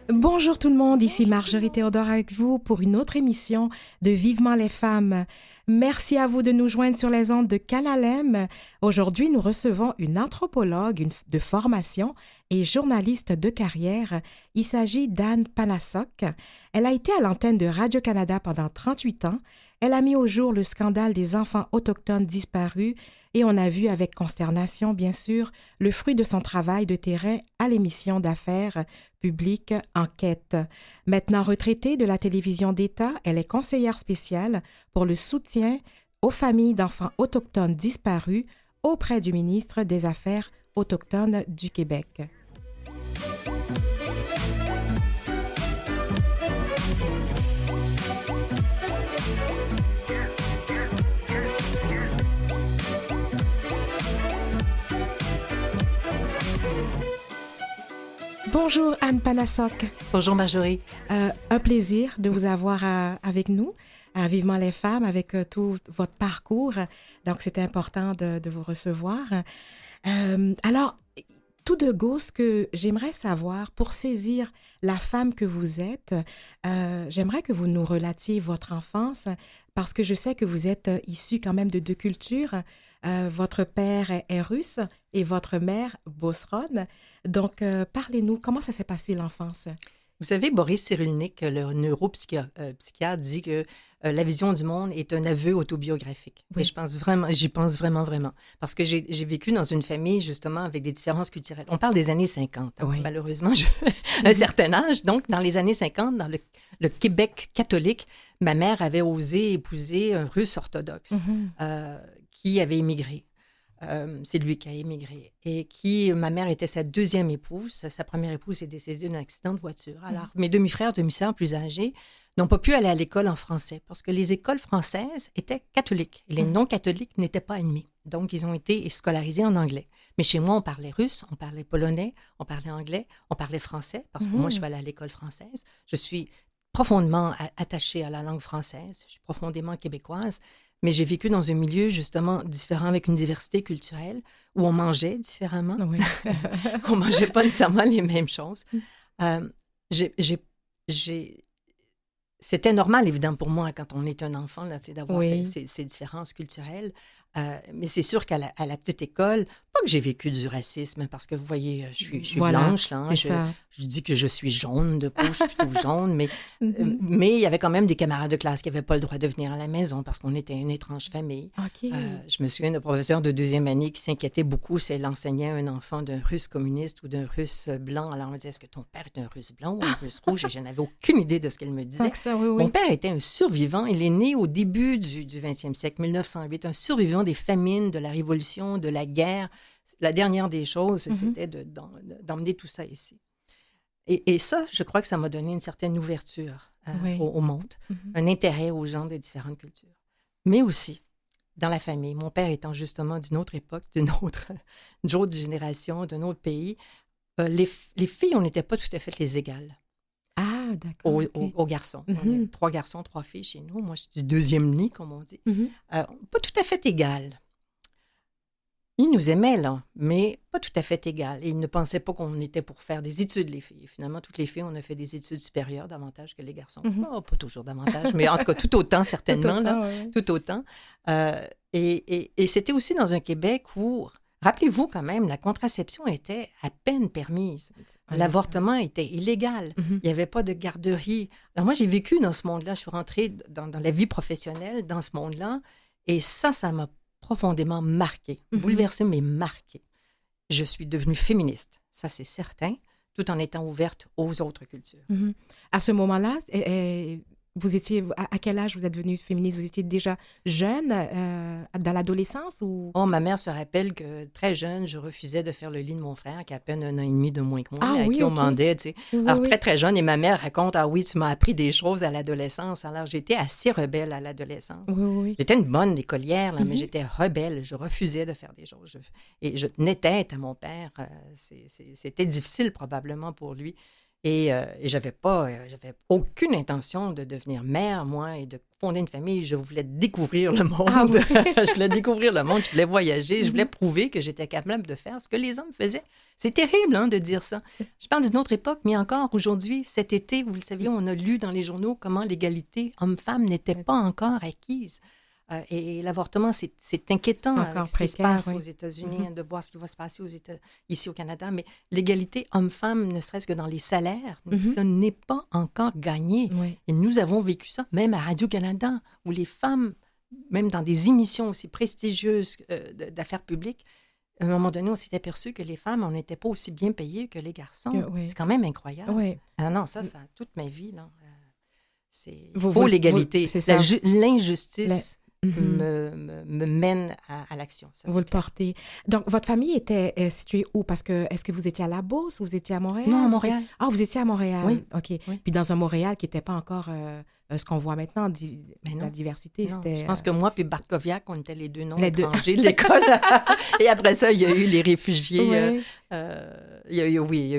Bonjour tout le monde, ici Marjorie Théodore avec vous pour une autre émission de Vivement les femmes. Merci à vous de nous joindre sur les ondes de Canalem. Aujourd'hui, nous recevons une anthropologue de formation et journaliste de carrière. Il s'agit d'Anne Panasok. Elle a été à l'antenne de Radio-Canada pendant 38 ans. Elle a mis au jour le scandale des enfants autochtones disparus et on a vu avec consternation, bien sûr, le fruit de son travail de terrain à l'émission d'affaires publiques Enquête. Maintenant retraitée de la télévision d'État, elle est conseillère spéciale pour le soutien aux familles d'enfants autochtones disparus auprès du ministre des Affaires autochtones du Québec. Bonjour Anne Panasok. Bonjour Marjorie. Un plaisir de vous avoir avec nous, à Vivement les femmes, avec tout votre parcours. Donc, c'était important de vous recevoir. Alors, tout de go, ce que j'aimerais savoir, pour saisir la femme que vous êtes, j'aimerais que vous nous relatiez votre enfance, parce que je sais que vous êtes issue quand même de deux cultures. Votre père est russe et votre mère beauceronne. Donc, parlez-nous, comment ça s'est passé l'enfance? Vous savez, Boris Cyrulnik, le neuropsychiatre, dit que la vision du monde est un aveu autobiographique. Oui. Et j'y pense vraiment. Parce que j'ai vécu dans une famille, justement, avec des différences culturelles. On parle des années 50. Oui. Malheureusement, j'ai un certain âge. Donc, dans les années 50, dans le Québec catholique, ma mère avait osé épouser un Russe orthodoxe qui avait émigré. C'est lui qui a émigré. Et ma mère était sa deuxième épouse. Sa première épouse est décédée d'un accident de voiture. Alors, mes demi-frères, demi-sœurs plus âgés n'ont pas pu aller à l'école en français parce que les écoles françaises étaient catholiques. Les non-catholiques n'étaient pas admis. Donc, ils ont été scolarisés en anglais. Mais chez moi, on parlait russe, on parlait polonais, on parlait anglais, on parlait français parce que moi, je suis allée à l'école française. Je suis profondément attachée à la langue française. Je suis profondément québécoise. Mais j'ai vécu dans un milieu, justement, différent, avec une diversité culturelle, où on mangeait différemment. Oui. On ne mangeait pas nécessairement les mêmes choses. C'était normal, évidemment, pour moi, quand on est un enfant, là, c'est d'avoir ces différences culturelles. Mais c'est sûr qu'à la petite école, pas que j'ai vécu du racisme, parce que vous voyez, je suis blanche, là, je dis que je suis jaune de peau, je suis plutôt jaune, mais il y avait quand même des camarades de classe qui n'avaient pas le droit de venir à la maison parce qu'on était une étrange famille. Okay. Je me souviens d'un professeur de deuxième année qui s'inquiétait beaucoup si elle enseignait à un enfant d'un Russe communiste ou d'un Russe blanc. Alors on me disait, est-ce que ton père est un Russe blanc ou un Russe rouge? Et je n'avais aucune idée de ce qu'elle me disait. Mon père était un survivant. Il est né au début du 20e siècle, 1908, un survivant des famines, de la Révolution, de la guerre. La dernière des choses, c'était d'emmener tout ça ici. Et ça, je crois que ça m'a donné une certaine ouverture au monde, un intérêt aux gens des différentes cultures. Mais aussi, dans la famille, mon père étant justement d'une autre époque, d'une autre génération, d'un autre pays, les filles, on n'était pas tout à fait les égales. Ah, d'accord. Aux garçons. On est 3 garçons, 3 filles chez nous. Moi, je suis du deuxième nid, comme on dit. Pas tout à fait égales. Ils nous aimaient, là, mais pas tout à fait égal. Et ils ne pensaient pas qu'on était pour faire des études, les filles. Finalement, toutes les filles, on a fait des études supérieures davantage que les garçons. Oh, pas toujours davantage, mais en tout cas, tout autant, certainement. Tout autant. Et c'était aussi dans un Québec où, rappelez-vous quand même, la contraception était à peine permise. L'avortement était illégal. Il n'y avait pas de garderie. Alors moi, j'ai vécu dans ce monde-là. Je suis rentrée dans la vie professionnelle, dans ce monde-là. Et ça m'a profondément marquée, bouleversée, mais marquée. Je suis devenue féministe, ça c'est certain, tout en étant ouverte aux autres cultures. À ce moment-là, vous étiez, à quel âge vous êtes devenue féministe? Vous étiez déjà jeune, dans l'adolescence ou... Oh, ma mère se rappelle que très jeune, je refusais de faire le lit de mon frère, qui a à peine 1 an et demi de moins que moi, qui on demandait, tu sais. Alors, très, très jeune, et ma mère raconte, ah oui, tu m'as appris des choses à l'adolescence. Alors, j'étais assez rebelle à l'adolescence. J'étais une bonne écolière, là, mais j'étais rebelle. Je refusais de faire des choses. Et je tenais tête à mon père. C'était difficile, probablement, pour lui. Et j'avais aucune intention de devenir mère, moi, et de fonder une famille. Je voulais découvrir le monde. Ah oui. Je voulais découvrir le monde, je voulais voyager, je voulais prouver que j'étais capable de faire ce que les hommes faisaient. C'est terrible, hein, de dire ça. Je parle d'une autre époque, mais encore aujourd'hui, cet été, vous le savez, on a lu dans les journaux comment l'égalité homme-femme n'était pas encore acquise. Et l'avortement, c'est inquiétant avec ce qui se passe aux États-Unis, de voir ce qui va se passer ici au Canada. Mais l'égalité homme-femme, ne serait-ce que dans les salaires, ça n'est pas encore gagné. Oui. Et nous avons vécu ça, même à Radio-Canada, où les femmes, même dans des émissions aussi prestigieuses d'affaires publiques, à un moment donné, on s'est aperçu que les femmes, on n'était pas aussi bien payées que les garçons. Oui. C'est quand même incroyable. Oui. Ah non, ça toute ma vie, là. Il faut l'égalité. L'injustice me mène à l'action. Ça, vous le portez. Donc, votre famille était située où? Parce que, est-ce que vous étiez à La Beauce ou vous étiez à Montréal? Non, à Montréal. Ah, vous étiez à Montréal. Oui. OK. Oui. Puis dans un Montréal qui n'était pas encore ce qu'on voit maintenant, la diversité, non. c'était... Je pense que moi puis Bartkowiak, on était les deux noms étrangers de l'école. Et après ça, il y a eu les réfugiés. Oui. Il y a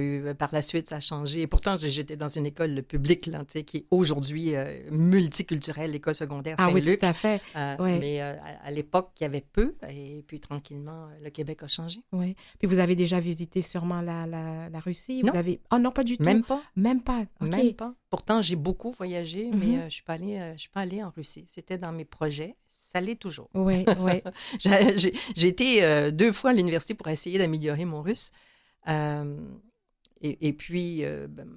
eu, par la suite, ça a changé. Et pourtant, j'étais dans une école publique, là, qui est aujourd'hui multiculturelle, l'école secondaire Saint-Luc. Ah oui, tout à fait. Oui. Mais à l'époque, il y avait peu. Et puis, tranquillement, le Québec a changé. Oui. Puis, vous avez déjà visité sûrement la Russie? Non. Vous avez... Oh non, pas du tout. Même pas. Même pas. OK. Même pas. Pourtant, j'ai beaucoup voyagé, mais je suis pas allée en Russie. C'était dans mes projets. Ça l'est toujours. Oui, oui. J'ai été 2 fois à l'université pour essayer d'améliorer mon russe. Et puis,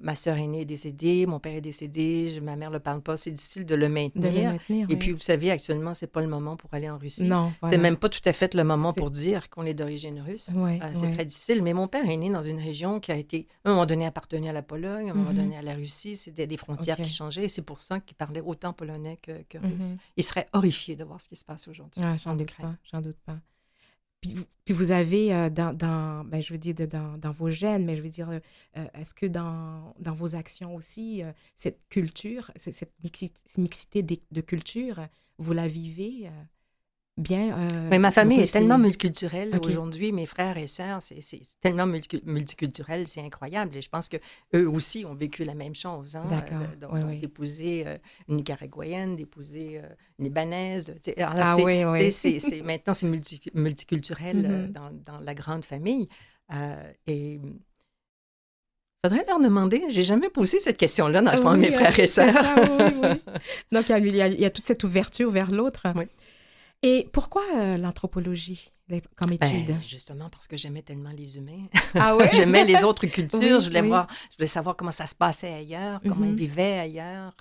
ma sœur aînée est décédée, mon père est décédé, ma mère ne le parle pas, c'est difficile de le maintenir. Et puis, vous savez, actuellement, ce n'est pas le moment pour aller en Russie. Non, voilà. C'est même pas tout à fait le moment pour dire qu'on est d'origine russe. C'est très difficile. Mais mon père est né dans une région qui a été, à un moment donné, appartenue à la Pologne, à un moment donné à la Russie. C'était des frontières qui changeaient. Et c'est pour ça qu'il parlait autant polonais que russe. Il serait horrifié de voir ce qui se passe aujourd'hui j'en doute pas. Puis vous avez, je veux dire, dans vos gènes, mais je veux dire, est-ce que dans vos actions aussi, cette culture, cette mixité de culture, vous la vivez bien? Mais ma famille est tellement multiculturelle aujourd'hui, mes frères et sœurs, c'est tellement multiculturel, c'est incroyable. Et je pense qu'eux aussi ont vécu la même chose. Hein, d'épouser une Nicaraguayenne, d'épouser une Libanaise. Maintenant, c'est multiculturel dans la grande famille. Et il faudrait leur demander. Je n'ai jamais posé cette question-là, dans le fond, à mes frères et sœurs. Oui. Donc, il y a toute cette ouverture vers l'autre. Oui. Et pourquoi l'anthropologie comme étude? Justement parce que j'aimais tellement les humains. Ah oui? J'aimais les autres cultures. Je voulais savoir comment ça se passait ailleurs, comment ils vivaient ailleurs.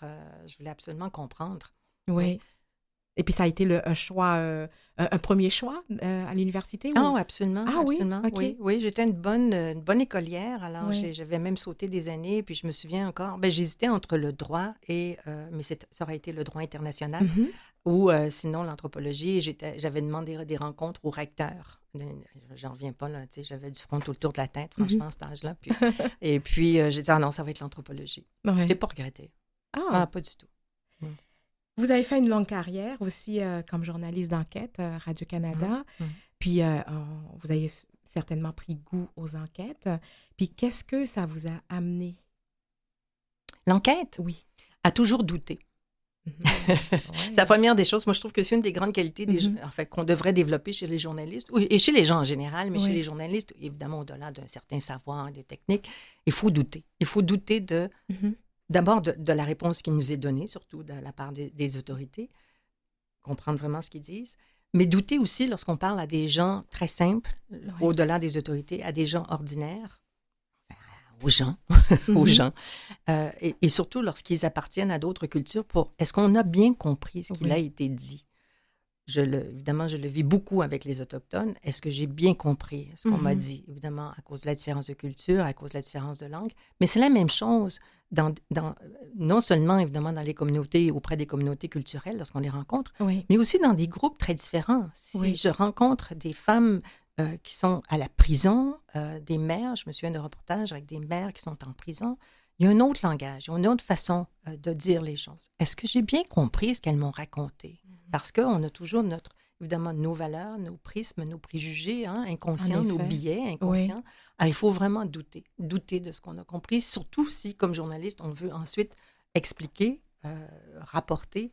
Je voulais absolument comprendre. Oui. Et puis ça a été un choix, un premier choix à l'université? Ah oui, absolument. Ah absolument. Oui? Okay. Oui, j'étais une bonne écolière. Alors, j'avais même sauté des années. Puis je me souviens encore, j'hésitais entre le droit mais ça aurait été le droit international. Ou sinon l'anthropologie. J'avais demandé des rencontres au recteur. J'en reviens pas, là. J'avais du front tout le tour de la tête, franchement, à cet âge-là. Et puis, j'ai dit, non, ça va être l'anthropologie. Je ne l'ai pas regretté. Pas du tout. Vous avez fait une longue carrière aussi comme journaliste d'enquête à Radio-Canada. Puis, vous avez certainement pris goût aux enquêtes. Puis, qu'est-ce que ça vous a amené? L'enquête? Oui. À toujours douter. C'est la première des choses. Moi, je trouve que c'est une des grandes qualités qu'on devrait développer chez les journalistes, et chez les gens en général, mais chez les journalistes, évidemment, au-delà d'un certain savoir, des techniques, il faut douter. Il faut douter d'abord de la réponse qui nous est donnée, surtout de la part des autorités, comprendre vraiment ce qu'ils disent, mais douter aussi lorsqu'on parle à des gens très simples, au-delà des autorités, à des gens ordinaires, aux gens, et surtout lorsqu'ils appartiennent à d'autres cultures, est-ce qu'on a bien compris ce qui a été dit? Évidemment, je le vis beaucoup avec les Autochtones. Est-ce que j'ai bien compris ce qu'on m'a dit? Évidemment, à cause de la différence de culture, à cause de la différence de langue. Mais c'est la même chose, non seulement, évidemment, dans les communautés, auprès des communautés culturelles, lorsqu'on les rencontre, mais aussi dans des groupes très différents. Si je rencontre des femmes qui sont à la prison, des mères, je me souviens d'un reportage avec des mères qui sont en prison, il y a un autre langage, il y a une autre façon de dire les choses. Est-ce que j'ai bien compris ce qu'elles m'ont raconté? Parce qu'on a toujours évidemment nos valeurs, nos prismes, nos préjugés, inconscients, nos effet. biais Oui. inconscients. Alors, il faut vraiment douter de ce qu'on a compris, surtout si, comme journaliste, on veut ensuite expliquer, rapporter,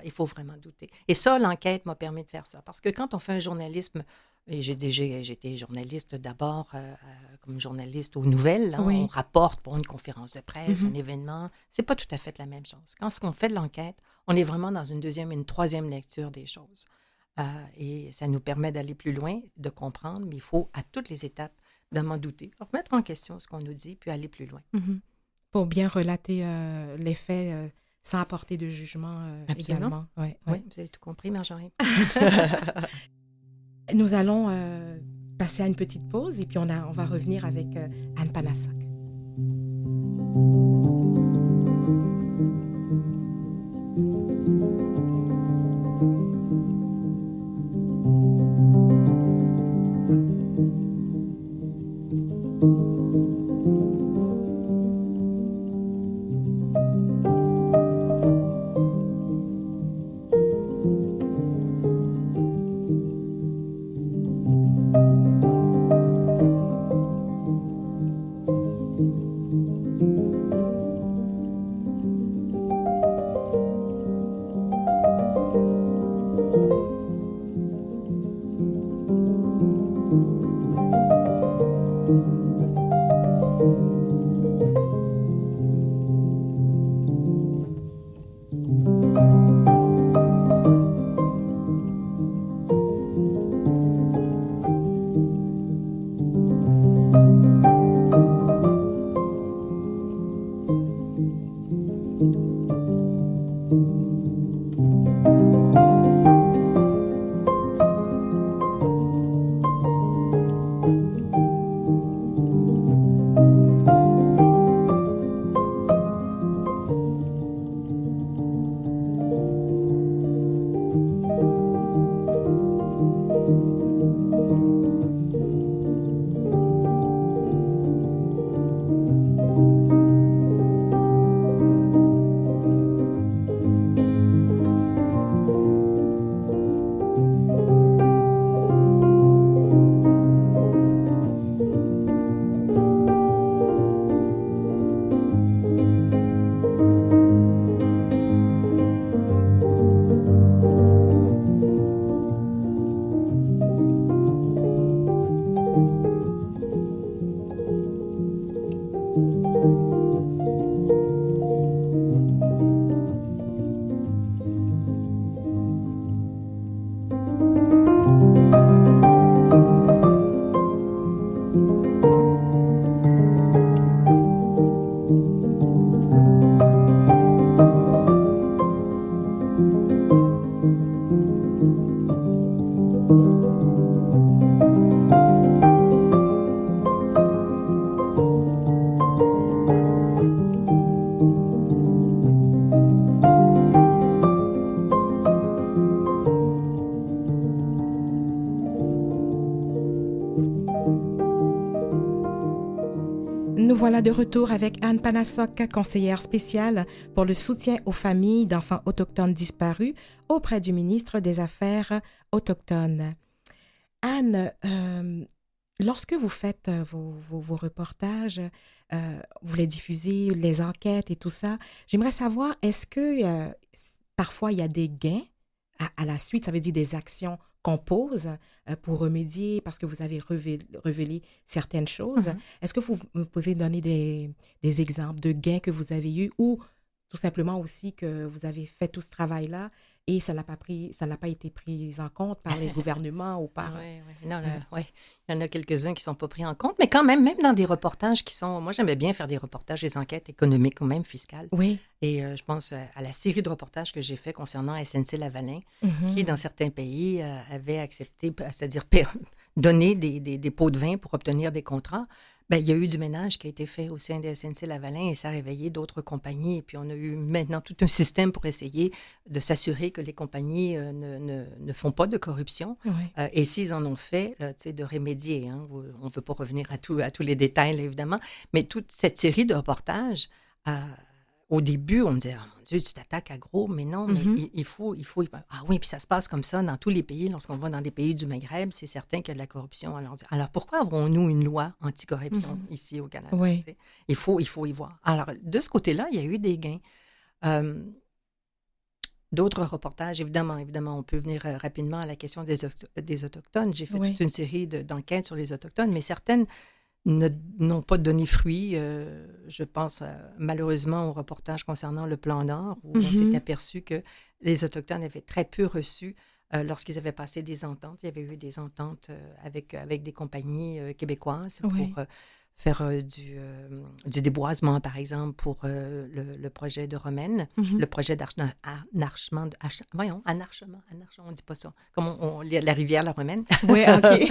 il faut vraiment douter. Et ça, l'enquête m'a permis de faire ça. Parce que quand on fait un journalisme, et j'étais journaliste d'abord, comme journaliste aux nouvelles, on Oui. rapporte pour une conférence de presse, un Mhm. événement, c'est pas tout à fait la même chose. Quand on fait de l'enquête, on est vraiment dans une deuxième et une troisième lecture des choses. Et ça nous permet d'aller plus loin, de comprendre, mais il faut à toutes les étapes d'en douter, remettre en question ce qu'on nous dit, puis aller plus loin. Mhm. Pour bien relater les faits sans apporter de jugement Absolument. également. Ouais, Oui, ouais. vous avez tout compris, Marjorie. Nous allons passer à une petite pause et puis on va revenir avec Anne Panassac. Nous voilà de retour avec Anne Panassac, conseillère spéciale pour le soutien aux familles d'enfants autochtones disparus auprès du ministre des Affaires autochtones. Anne, lorsque vous faites vos reportages, vous les diffusez, les enquêtes et tout ça, j'aimerais savoir, est-ce que parfois il y a des gains à la suite, ça veut dire des actions qu'on pose pour remédier parce que vous avez révélé certaines choses. Mhm. Est-ce que vous pouvez donner des exemples de gains que vous avez eus ou tout simplement aussi que vous avez fait tout ce travail-là et ça n'a pas été pris en compte par les gouvernements ou par... Oui. Non, ouais. Il y en a quelques-uns qui ne sont pas pris en compte, mais quand même dans des reportages qui sont... Moi, j'aimais bien faire des reportages, des enquêtes économiques ou même fiscales. Oui. Et je pense à la série de reportages que j'ai fait concernant SNC-Lavalin, Mhm. qui, dans certains pays, avait accepté, c'est-à-dire donné des pots de vin pour obtenir des contrats. Ben, il y a eu du ménage qui a été fait au sein de SNC-Lavalin et ça a réveillé d'autres compagnies. Et puis, on a eu maintenant tout un système pour essayer de s'assurer que les compagnies ne font pas de corruption. Oui. Et s'ils en ont fait, tu sais, de remédier. On ne veut pas revenir à tous les détails, là, évidemment. Mais toute cette série de reportages au début, on me disait, « Oh mon Dieu, tu t'attaques à gros », mais non, mais il faut... Ah oui, puis ça se passe comme ça dans tous les pays. Lorsqu'on va dans des pays du Maghreb, c'est certain qu'il y a de la corruption. Alors pourquoi avons-nous une loi anti-corruption ici au Canada? Oui. Il faut y voir. Alors, de ce côté-là, il y a eu des gains. D'autres reportages, évidemment, on peut venir rapidement à la question des Autochtones. J'ai fait toute une série d'enquêtes sur les Autochtones, mais certaines n'ont pas donné fruit. Je pense malheureusement au reportage concernant le Plan Nord, où on s'est aperçu que les Autochtones avaient très peu reçu lorsqu'ils avaient passé des ententes. Il y avait eu des ententes avec des compagnies québécoises pour faire du déboisement, par exemple, pour le projet de Romaine, le projet d'anarchement, on dit pas ça, comme la rivière La Romaine. Oui, OK.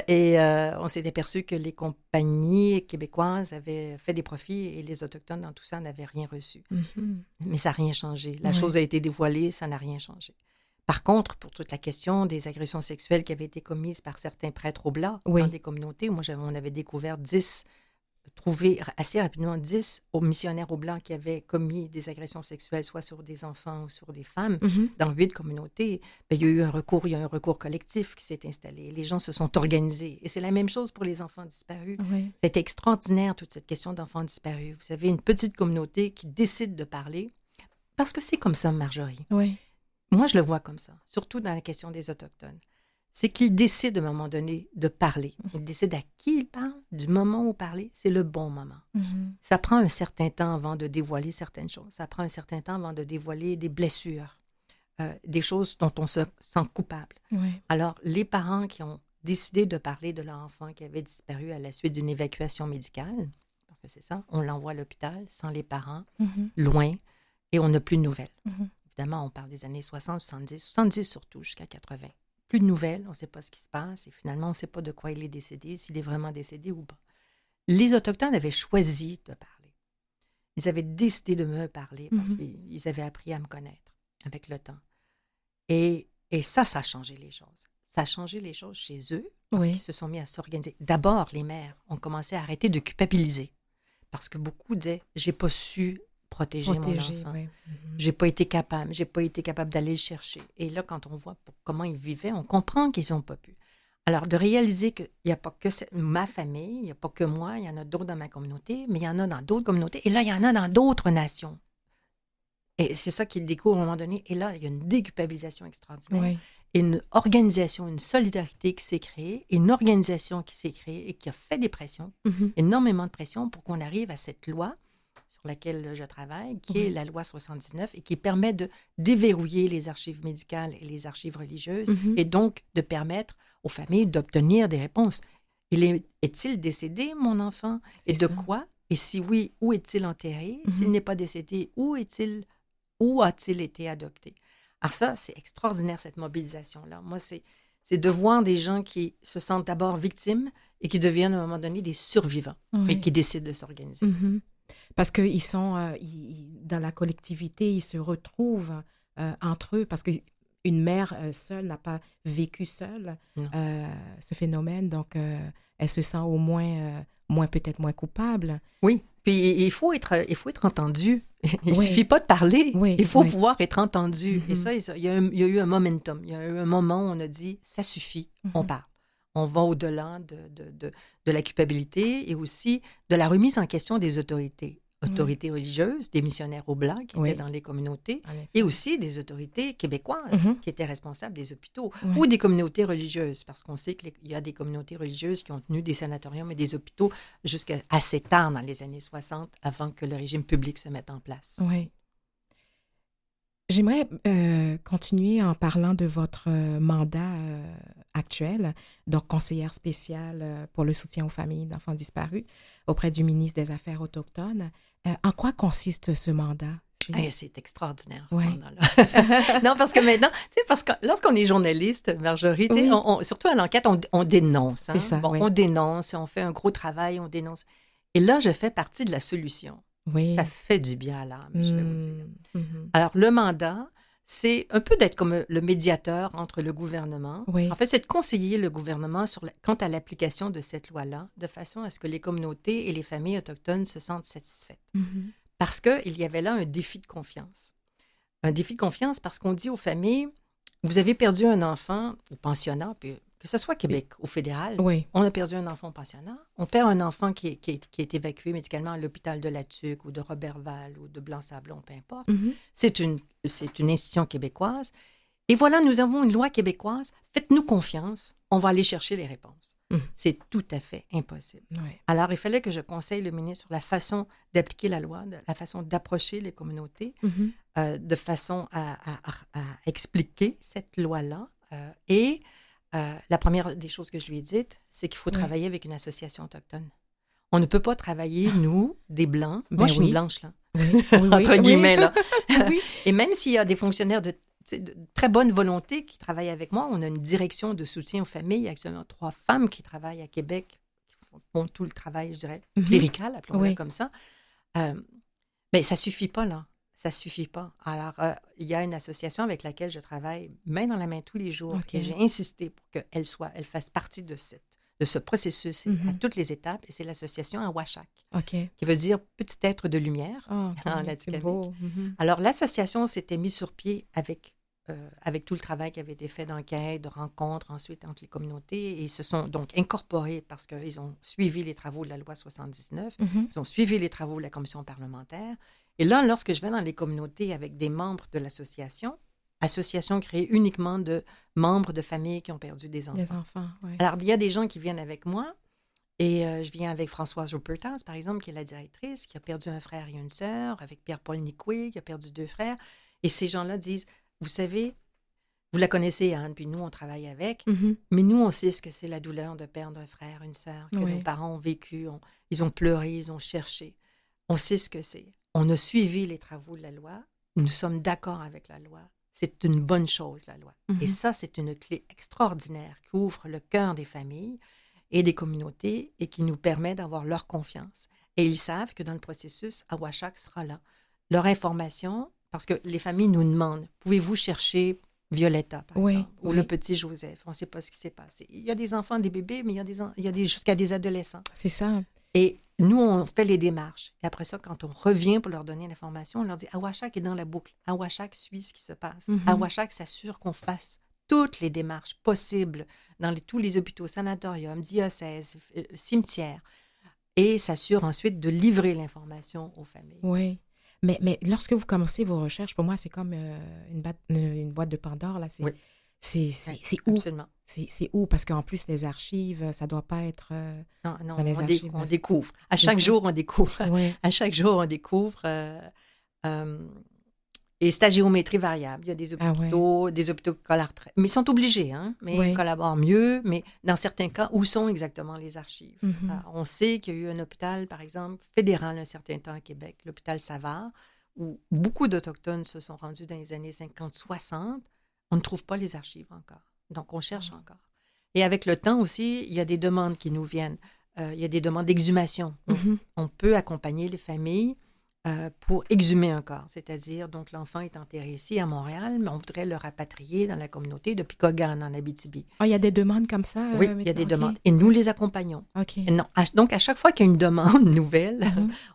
Et on s'est aperçu que les compagnies québécoises avaient fait des profits et les Autochtones, dans tout ça, n'avaient rien reçu. Mais ça n'a rien changé. La chose a été dévoilée, ça n'a rien changé. Par contre, pour toute la question des agressions sexuelles qui avaient été commises par certains prêtres oblats dans des communautés, on avait découvert trouvé assez rapidement 10 missionnaires oblats qui avaient commis des agressions sexuelles, soit sur des enfants ou sur des femmes, dans 8 communautés. Bien, il y a eu un recours collectif qui s'est installé. Les gens se sont organisés. Et c'est la même chose pour les enfants disparus. C'est extraordinaire, toute cette question d'enfants disparus. Vous avez une petite communauté qui décide de parler, parce que c'est comme ça, Marjorie. Oui. Moi, je le vois comme ça, surtout dans la question des Autochtones. C'est qu'ils décident à un moment donné de parler. Ils décident à qui ils parlent, du moment où parler, c'est le bon moment. Ça prend un certain temps avant de dévoiler certaines choses. Ça prend un certain temps avant de dévoiler des blessures, des choses dont on se sent coupable. Alors, les parents qui ont décidé de parler de leur enfant qui avait disparu à la suite d'une évacuation médicale, parce que c'est ça, on l'envoie à l'hôpital sans les parents, loin, et on n'a plus de nouvelles. Évidemment, on parle des années 60, 70 surtout, jusqu'à 80. Plus de nouvelles, on ne sait pas ce qui se passe et finalement, on ne sait pas de quoi il est décédé, s'il est vraiment décédé ou pas. Les Autochtones avaient choisi de parler. Ils avaient décidé de me parler parce qu'ils avaient appris à me connaître avec le temps. Et ça a changé les choses. Ça a changé les choses chez eux parce qu'ils se sont mis à s'organiser. D'abord, les mères ont commencé à arrêter de culpabiliser parce que beaucoup disaient « j'ai pas su protéger mon enfant. J'ai pas été capable d'aller le chercher. » Et là, quand on voit comment ils vivaient, on comprend qu'ils n'ont pas pu. Alors, de réaliser qu'il n'y a pas que ma famille, il n'y a pas que moi, il y en a d'autres dans ma communauté, mais il y en a dans d'autres communautés, et là, il y en a dans d'autres nations. Et c'est ça qu'ils découvrent à un moment donné. Et là, il y a une déculpabilisation extraordinaire. Et une organisation, une solidarité qui s'est créée, une organisation qui s'est créée et qui a fait des pressions, énormément de pressions pour qu'on arrive à cette loi sur laquelle je travaille, qui est la loi 79 et qui permet de déverrouiller les archives médicales et les archives religieuses et donc de permettre aux familles d'obtenir des réponses. Est-il décédé, mon enfant? Et de quoi? Et si oui, où est-il enterré? S'il n'est pas décédé, où a-t-il été adopté? Alors ça, c'est extraordinaire, cette mobilisation-là. Moi, c'est de voir des gens qui se sentent d'abord victimes et qui deviennent à un moment donné des survivants et qui décident de s'organiser. Parce qu'ils sont dans la collectivité, ils se retrouvent entre eux, parce qu'une mère seule n'a pas vécu seule ce phénomène, donc elle se sent au moins peut-être moins coupable. Oui, puis il faut être entendu. Il ne suffit pas de parler, il faut pouvoir être entendu. Et ça, il y a eu un momentum, il y a eu un moment où on a dit, ça suffit, on parle. On va au-delà de la culpabilité et aussi de la remise en question des autorités religieuses, des missionnaires oblats qui étaient dans les communautés, et aussi des autorités québécoises qui étaient responsables des hôpitaux, ou des communautés religieuses, parce qu'on sait qu'il y a des communautés religieuses qui ont tenu des sanatoriums et des hôpitaux jusqu'à assez tard dans les années 60, avant que le régime public se mette en place. Oui. J'aimerais continuer en parlant de votre mandat actuel, donc conseillère spéciale pour le soutien aux familles d'enfants disparus auprès du ministre des Affaires autochtones. En quoi consiste ce mandat? C'est extraordinaire, ce mandat-là. Non, parce que maintenant, parce que lorsqu'on est journaliste, Marjorie, surtout à l'enquête, on dénonce. Hein? C'est ça, on dénonce, on fait un gros travail, on dénonce. Et là, je fais partie de la solution. Ça fait du bien à l'âme, je vais vous dire. Alors, le mandat, c'est un peu d'être comme le médiateur entre le gouvernement. Oui. En fait, c'est de conseiller le gouvernement quant à l'application de cette loi-là, de façon à ce que les communautés et les familles autochtones se sentent satisfaites. Mhm. Parce qu'il y avait là un défi de confiance. Un défi de confiance parce qu'on dit aux familles, vous avez perdu un enfant au pensionnat, puis que ce soit Québec ou fédéral, Oui. on a perdu un enfant au pensionnat, on perd un enfant qui est évacué médicalement à l'hôpital de La Tuque ou de Robertval ou de Blanc-Sablon, peu importe. Mhm. C'est une institution québécoise. Et voilà, nous avons une loi québécoise. Faites-nous confiance, on va aller chercher les réponses. C'est tout à fait impossible. Oui. Alors, il fallait que je conseille le ministre sur la façon d'appliquer la loi, la façon d'approcher les communautés, Mhm. de façon à expliquer cette loi-là. Et la première des choses que je lui ai dites, c'est qu'il faut travailler avec une association autochtone. On ne peut pas travailler, nous, des Blancs. Moi, je suis une Blanche, là. Oui. Entre guillemets, là. Oui. Et même s'il y a des fonctionnaires de très bonne volonté qui travaillent avec moi, on a une direction de soutien aux familles. Il y a actuellement 3 femmes qui travaillent à Québec, qui font tout le travail, je dirais, clérical, appelons-le comme ça. Mais ça ne suffit pas, là. Ça ne suffit pas. Alors, il y a une association avec laquelle je travaille main dans la main tous les jours et j'ai insisté pour qu'elle fasse partie de ce processus à toutes les étapes. Et c'est l'association Awashak, qui veut dire petit être de lumière en Atikamekw. Alors, l'association s'était mise sur pied avec tout le travail qui avait été fait d'enquête, de rencontres ensuite entre les communautés. Et ils se sont donc incorporés parce qu'ils ont suivi les travaux de la loi 79. Ils ont suivi les travaux de la commission parlementaire. Et là, lorsque je vais dans les communautés avec des membres de l'association créée uniquement de membres de familles qui ont perdu des enfants. Des enfants, oui. Alors, il y a des gens qui viennent avec moi et je viens avec Françoise Rupertas, par exemple, qui est la directrice, qui a perdu un frère et une sœur, avec Pierre-Paul Nicoué, qui a perdu 2 frères. Et ces gens-là disent, vous savez, vous la connaissez, Anne, puis nous, on travaille avec, mais nous, on sait ce que c'est la douleur de perdre un frère, une sœur, que nos parents ont vécu, ils ont pleuré, ils ont cherché. On sait ce que c'est. On a suivi les travaux de la loi. Nous sommes d'accord avec la loi. C'est une bonne chose, la loi. Et ça, c'est une clé extraordinaire qui ouvre le cœur des familles et des communautés et qui nous permet d'avoir leur confiance. Et ils savent que dans le processus, Awashak sera là. Leur information, parce que les familles nous demandent, pouvez-vous chercher Violetta, par exemple, ou le petit Joseph? On ne sait pas ce qui s'est passé. Il y a des enfants, des bébés, mais il y a jusqu'à des adolescents. C'est ça. Et nous, on fait les démarches. Et après ça, quand on revient pour leur donner l'information, on leur dit « Awashak est dans la boucle. Awashak suit ce qui se passe. Awashak s'assure qu'on fasse toutes les démarches possibles dans tous les hôpitaux, sanatoriums, diocèses, cimetières, et s'assure ensuite de livrer l'information aux familles. » Oui. Mais lorsque vous commencez vos recherches, pour moi, c'est comme une boîte de Pandore. Là. C'est où? Absolument. C'est où? Parce qu'en plus, les archives, ça ne doit pas être non, dans les archives. On découvre. À chaque jour, on découvre. À chaque jour, on découvre. Et c'est à géométrie variable. Il y a des hôpitaux, qui collaborent mais ils sont obligés, hein? Mais ils collaborent mieux. Mais dans certains cas, où sont exactement les archives? On sait qu'il y a eu un hôpital, par exemple, fédéral un certain temps à Québec, l'hôpital Savard, où beaucoup d'Autochtones se sont rendus dans les années 50-60. On ne trouve pas les archives encore. Donc, on cherche encore. Et avec le temps aussi, il y a des demandes qui nous viennent. Il y a des demandes d'exhumation. On peut accompagner les familles pour exhumer un corps. C'est-à-dire, donc, l'enfant est enterré ici à Montréal, mais on voudrait le rapatrier dans la communauté de Picogan, en Abitibi. Ah, il y a des demandes comme ça? Oui, il y a des demandes. Et nous les accompagnons. OK. Donc, à chaque fois qu'il y a une demande nouvelle,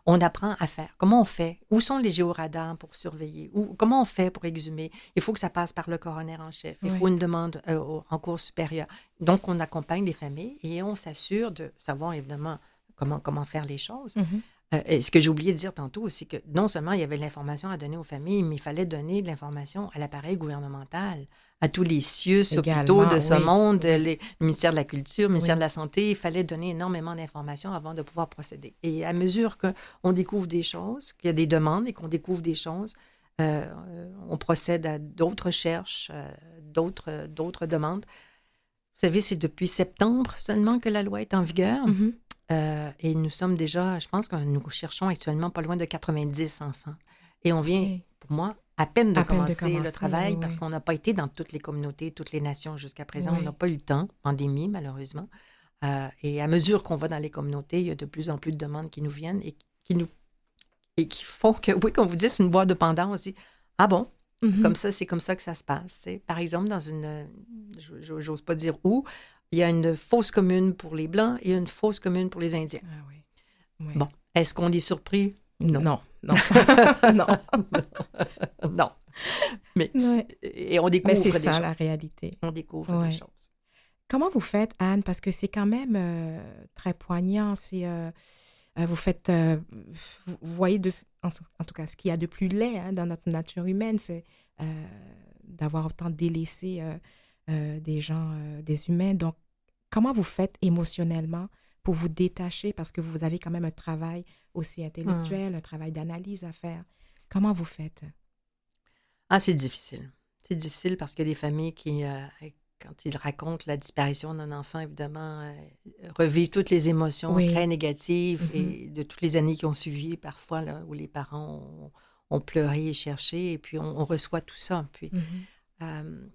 on apprend à faire. Comment on fait? Où sont les géoradars pour surveiller? Comment on fait pour exhumer? Il faut que ça passe par le coroner en chef. Il faut une demande en cours supérieure. Donc, on accompagne les familles et on s'assure de savoir, évidemment, comment faire les choses. Ce que j'ai oublié de dire tantôt, c'est que non seulement il y avait de l'information à donner aux familles, mais il fallait donner de l'information à l'appareil gouvernemental, à tous les CIUS, hôpitaux de ce monde, le ministère de la Culture, le ministère de la Santé. Il fallait donner énormément d'informations avant de pouvoir procéder. Et à mesure qu'on découvre des choses, qu'il y a des demandes et qu'on découvre des choses, on procède à d'autres recherches, d'autres demandes. Vous savez, c'est depuis septembre seulement que la loi est en vigueur. Et nous sommes déjà, je pense que nous cherchons actuellement pas loin de 90 enfants. Et on vient, pour moi, à peine de commencer le travail parce qu'on n'a pas été dans toutes les communautés, toutes les nations jusqu'à présent. On n'a pas eu le temps, pandémie malheureusement. Et à mesure qu'on va dans les communautés, il y a de plus en plus de demandes qui nous viennent et qui font que, oui, comme vous dites, c'est une boîte de Pandore aussi. Ah bon? Mhm. Comme ça, c'est comme ça que ça se passe. C'est, par exemple, dans une... j'ose pas dire où, il y a une fosse commune pour les Blancs et une fosse commune pour les Indiens. Ah oui. Oui. Bon, est-ce qu'on est surpris? Non. Non, non. Non. Non. Mais, Ouais. et on découvre Mais c'est des ça, choses. la réalité. On découvre Ouais. des choses. Comment vous faites, Anne? Parce que c'est quand même très poignant. C'est, vous faites, vous voyez, en tout cas, ce qu'il y a de plus laid dans notre nature humaine, c'est d'avoir autant délaissé des gens, des humains. Donc, comment vous faites émotionnellement pour vous détacher? Parce que vous avez quand même un travail aussi intellectuel, un travail d'analyse à faire. Comment vous faites? Ah, c'est difficile. C'est difficile parce qu'il y a des familles qui, quand ils racontent la disparition d'un enfant, évidemment, revivent toutes les émotions Oui. très négatives Mhm. et de toutes les années qui ont suivi, parfois, là, où les parents ont pleuré et cherché, et puis on reçoit tout ça. Puis, Mhm.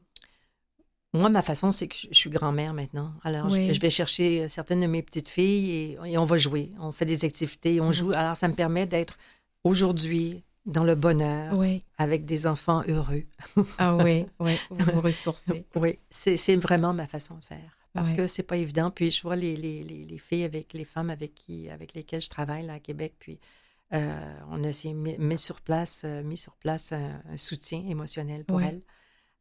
moi, ma façon, c'est que je suis grand-mère maintenant. Alors, Oui. je vais chercher certaines de mes petites filles et on va jouer. On fait des activités, on joue. Alors, ça me permet d'être aujourd'hui dans le bonheur, Oui. avec des enfants heureux. Ah oui, oui, vous vous ressourcez. Oui, c'est vraiment ma façon de faire. Parce Ouais. que c'est pas évident. Puis je vois les filles, les femmes avec lesquelles je travaille là, à Québec. Puis on a essayé mis sur place un soutien émotionnel pour Ouais.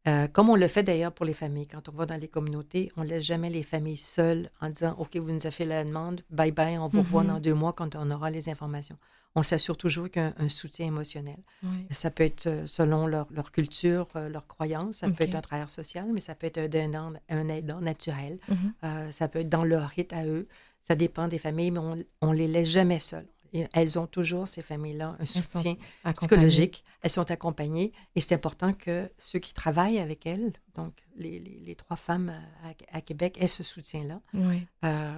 elles. Comme on le fait d'ailleurs pour les familles. Quand on va dans les communautés, on ne laisse jamais les familles seules en disant « OK, vous nous avez fait la demande, bye bye, on vous revoit dans 2 mois quand on aura les informations. » On s'assure toujours qu'il y a un soutien émotionnel. Ouais. Ça peut être selon leur culture, leurs croyances, ça peut OK. être un travailleur social, mais ça peut être un aidant naturel. Mhm. Ça peut être dans leur rythme à eux. Ça dépend des familles, mais on ne les laisse jamais seules. Et elles ont toujours, ces familles-là, un Elles sont soutien accompagnées. psychologique. Elles sont accompagnées et c'est important que ceux qui travaillent avec elles, donc les 3 femmes à Québec, aient ce soutien-là. Oui.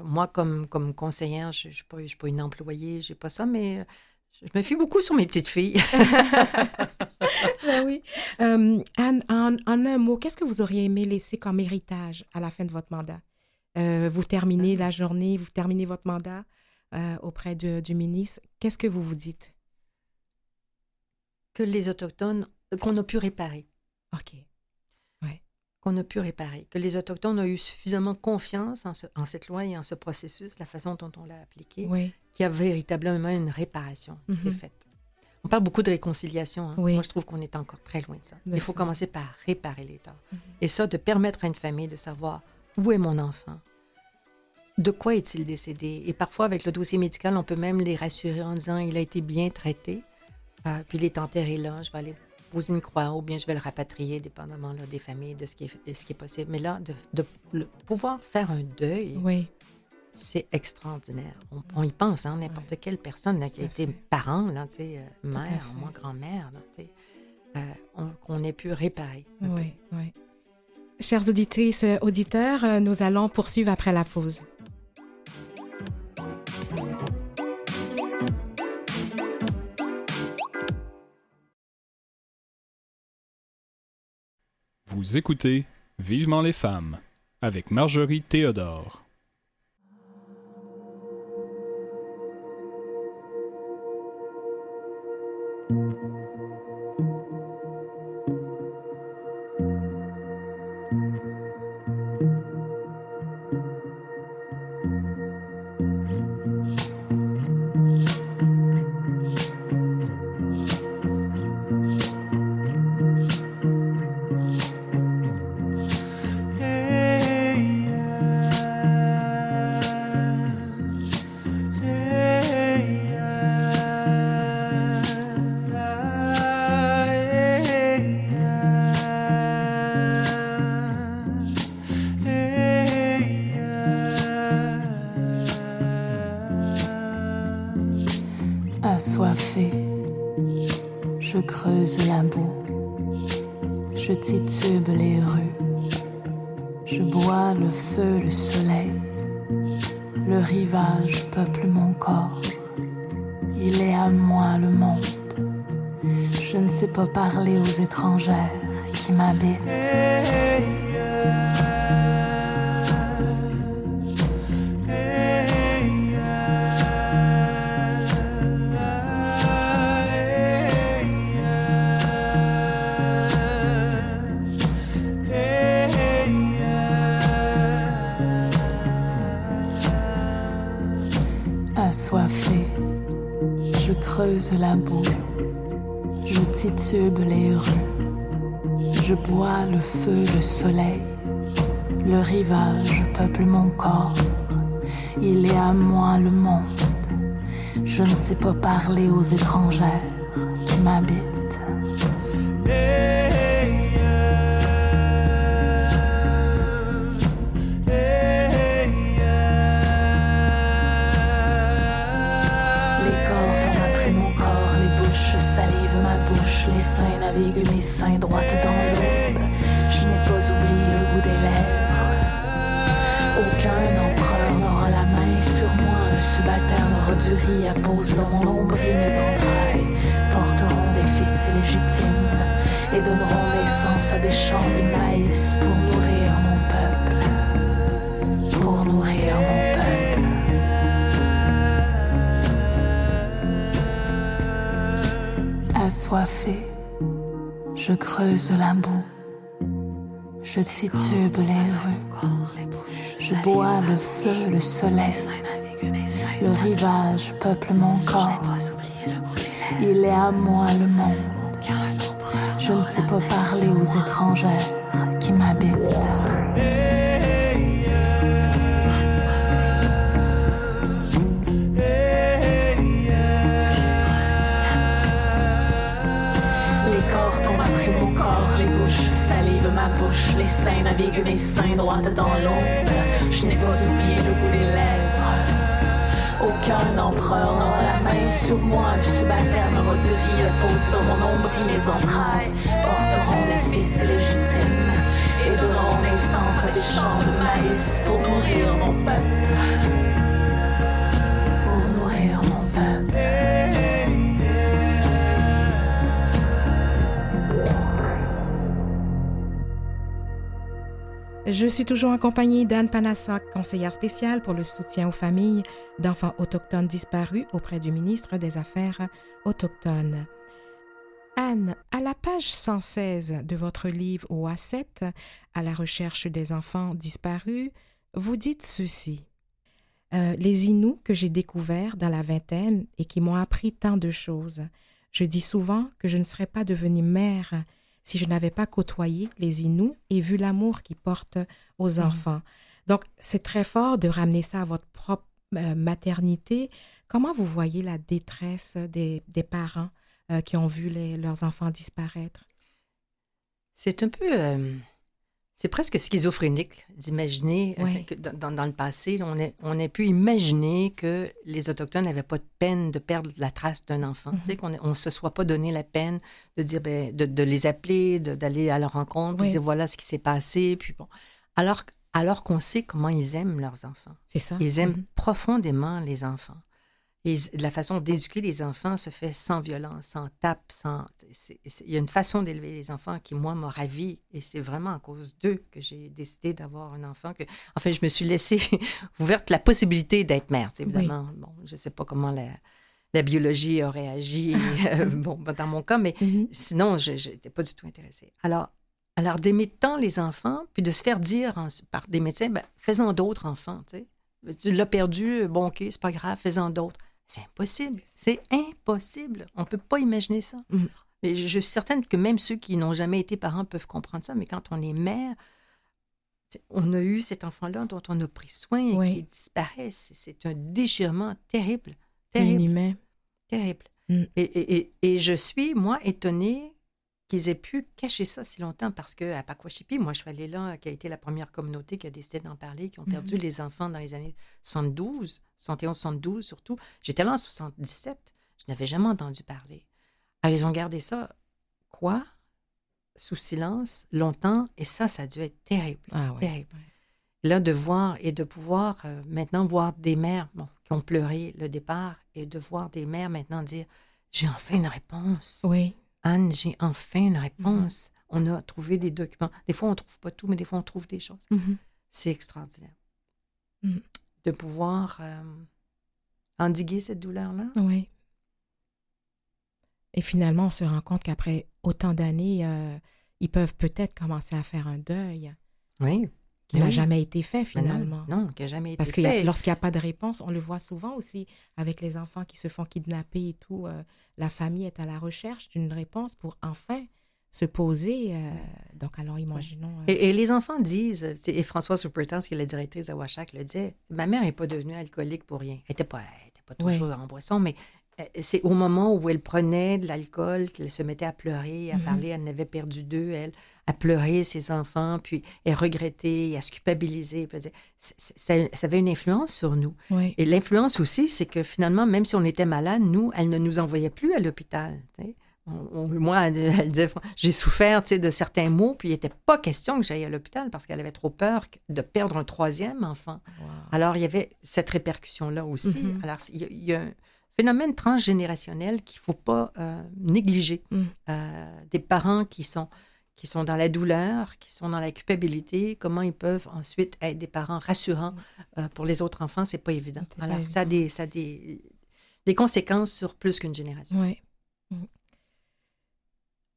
Moi, comme conseillère, je ne suis pas une employée, je n'ai pas ça, mais je me fie beaucoup sur mes petites filles. Ben oui. Anne, en un mot, qu'est-ce que vous auriez aimé laisser comme héritage à la fin de votre mandat? Vous terminez la journée, vous terminez votre mandat auprès du ministre. Qu'est-ce que vous vous dites? Que les Autochtones, qu'on a pu réparer. OK. Ouais. Qu'on a pu réparer. Que les Autochtones ont eu suffisamment confiance en cette loi et en ce processus, la façon dont on l'a appliqué, Oui. qu'il y a véritablement une réparation qui s'est faite. On parle beaucoup de réconciliation. Hein. Oui. Moi, je trouve qu'on est encore très loin de ça. De Il faut ça. commencer par réparer les torts. Et ça, de permettre à une famille de savoir où est mon enfant, de quoi est-il décédé. Et parfois, avec le dossier médical, on peut même les rassurer en disant il a été bien traité, puis il est enterré là, je vais aller poser une croix ou bien je vais le rapatrier, dépendamment là, des familles, de ce qui est possible. Mais là, de pouvoir faire un deuil, Oui. c'est extraordinaire. On y pense, hein, n'importe quelle personne là, qui a Tout à été fait. parent, là, mère, fait. moi grand-mère, là, qu'on ait pu réparer. un peu. Oui, oui. Chères auditrices, auditeurs, nous allons poursuivre après la pause. Vous écoutez Vivement les femmes avec Marjorie Théodore. Assoiffé, je creuse la boue, je titube les rues, je bois le feu, le soleil, le rivage peuple mon corps, il est à moi le monde, je ne sais pas parler aux étrangères qui m'habitent. creuse la boue, je titube les rues, je bois le feu, le soleil, le rivage peuple mon corps, il est à moi le monde, je ne sais pas parler aux étrangères qui m'habitent. Les seins naviguent mes seins droites dans l'aube. Je n'ai pas oublié le goût des lèvres. Aucun empereur n'aura la main sur moi. Un subalterne aura du riz à pose dans mon nombril. Mes entrailles porteront des fils illégitimes et donneront naissance à des champs de maïs pour nourrir mon peuple. Pour nourrir mon peuple. Assoiffé, je creuse la boue, je titube les rues, je bois le feu, le soleil, le rivage peuple mon corps, il est à moi le monde, je ne sais pas parler aux étrangères qui m'habitent. Salive ma bouche, les seins naviguent mes seins droites dans l'ombre. Je n'ai pas oublié le goût des lèvres. Aucun empereur n'aura la main sur moi. Un subalterne aura du riz pose dans mon nombril. Mes entrailles porteront des fils légitimes et donneront naissance à des champs de maïs pour nourrir mon peuple. Pour nourrir mon peuple. Je suis toujours accompagnée d'Anne Panasok, conseillère spéciale pour le soutien aux familles d'enfants autochtones disparus auprès du ministre des Affaires autochtones. Anne, à la page 116 de votre livre OA7, à la recherche des enfants disparus, vous dites ceci. Les Inuits que j'ai découverts dans la vingtaine et qui m'ont appris tant de choses. Je dis souvent que je ne serais pas devenue mère si je n'avais pas côtoyé les Inuits et vu l'amour qu'ils portent aux enfants. Donc, c'est très fort de ramener ça à votre propre maternité. Comment vous voyez la détresse des parents qui ont vu leurs enfants disparaître? C'est un peu... c'est presque schizophrénique d'imaginer Oui. que dans le passé, on a pu imaginer que les Autochtones n'avaient pas de peine de perdre la trace d'un enfant. Tu sais, qu'on ne se soit pas donné la peine de dire, de les appeler, d'aller à leur rencontre, de dire voilà ce qui s'est passé. Puis bon. Alors qu'on sait comment ils aiment leurs enfants. C'est ça. Ils aiment profondément les enfants. Et la façon d'éduquer les enfants se fait sans violence, sans tape, il y a une façon d'élever les enfants qui, moi, m'a ravie. Et c'est vraiment à cause d'eux que j'ai décidé d'avoir un enfant. Enfin, je me suis laissée ouverte la possibilité d'être mère. Évidemment, bon, je ne sais pas comment la biologie aurait agi dans mon cas, mais sinon, je n'étais pas du tout intéressée. Alors d'aimer tant les enfants, puis de se faire dire par des médecins, fais-en d'autres enfants, tu sais. Tu l'as perdu, bon, OK, c'est pas grave, fais-en d'autres. C'est impossible. C'est impossible. On ne peut pas imaginer ça. Mais je suis certaine que même ceux qui n'ont jamais été parents peuvent comprendre ça, mais quand on est mère, on a eu cet enfant-là dont on a pris soin et qui disparaît. C'est un déchirement terrible. Inhumain. Terrible. Et je suis, moi, étonnée qu'ils aient pu cacher ça si longtemps parce qu'à Pakwashipi, moi, je suis allée là, qui a été la première communauté qui a décidé d'en parler, qui ont perdu les enfants dans les années 71, 71-72 surtout. J'étais là en 77. Je n'avais jamais entendu parler. Alors, ils ont gardé ça, sous silence, longtemps, et ça a dû être terrible. Terrible. Là, de voir et de pouvoir maintenant voir des mères qui ont pleuré le départ et de voir des mères maintenant dire « J'ai enfin une réponse. » Oui. Anne, j'ai enfin une réponse. On a trouvé des documents. Des fois, on ne trouve pas tout, mais des fois, on trouve des choses. C'est extraordinaire. De pouvoir endiguer cette douleur-là. Oui. Et finalement, on se rend compte qu'après autant d'années, ils peuvent peut-être commencer à faire un deuil. Oui. qui n'a jamais été fait, Mais finalement. Non, qui n'a jamais été Parce fait. que lorsqu'il n'y a pas de réponse, on le voit souvent aussi avec les enfants qui se font kidnapper et tout. La famille est à la recherche d'une réponse pour enfin se poser. Donc, alors, imaginons... Et les enfants disent, et Françoise Supertance, qui est la directrice à Washak, le disait, ma mère n'est pas devenue alcoolique pour rien. Elle n'était pas toujours en boisson, mais c'est au moment où elle prenait de l'alcool qu'elle se mettait à pleurer, à parler. Elle en avait perdu 2, elle, à pleurer ses enfants, puis elle regrettait, à se culpabiliser. Puis ça avait une influence sur nous. Oui. Et l'influence aussi, c'est que finalement, même si on était malade, nous, elle ne nous envoyait plus à l'hôpital. Moi, elle disait, j'ai souffert de certains maux, puis il n'était pas question que j'aille à l'hôpital parce qu'elle avait trop peur de perdre un 3e enfant. Wow. Alors, il y avait cette répercussion-là aussi. Alors, il y a un phénomène transgénérationnel qu'il ne faut pas négliger. Des parents qui sont dans la douleur, qui sont dans la culpabilité, comment ils peuvent ensuite être des parents rassurants pour les autres enfants, c'est pas évident. Alors, ça a des conséquences sur plus qu'une génération. Oui.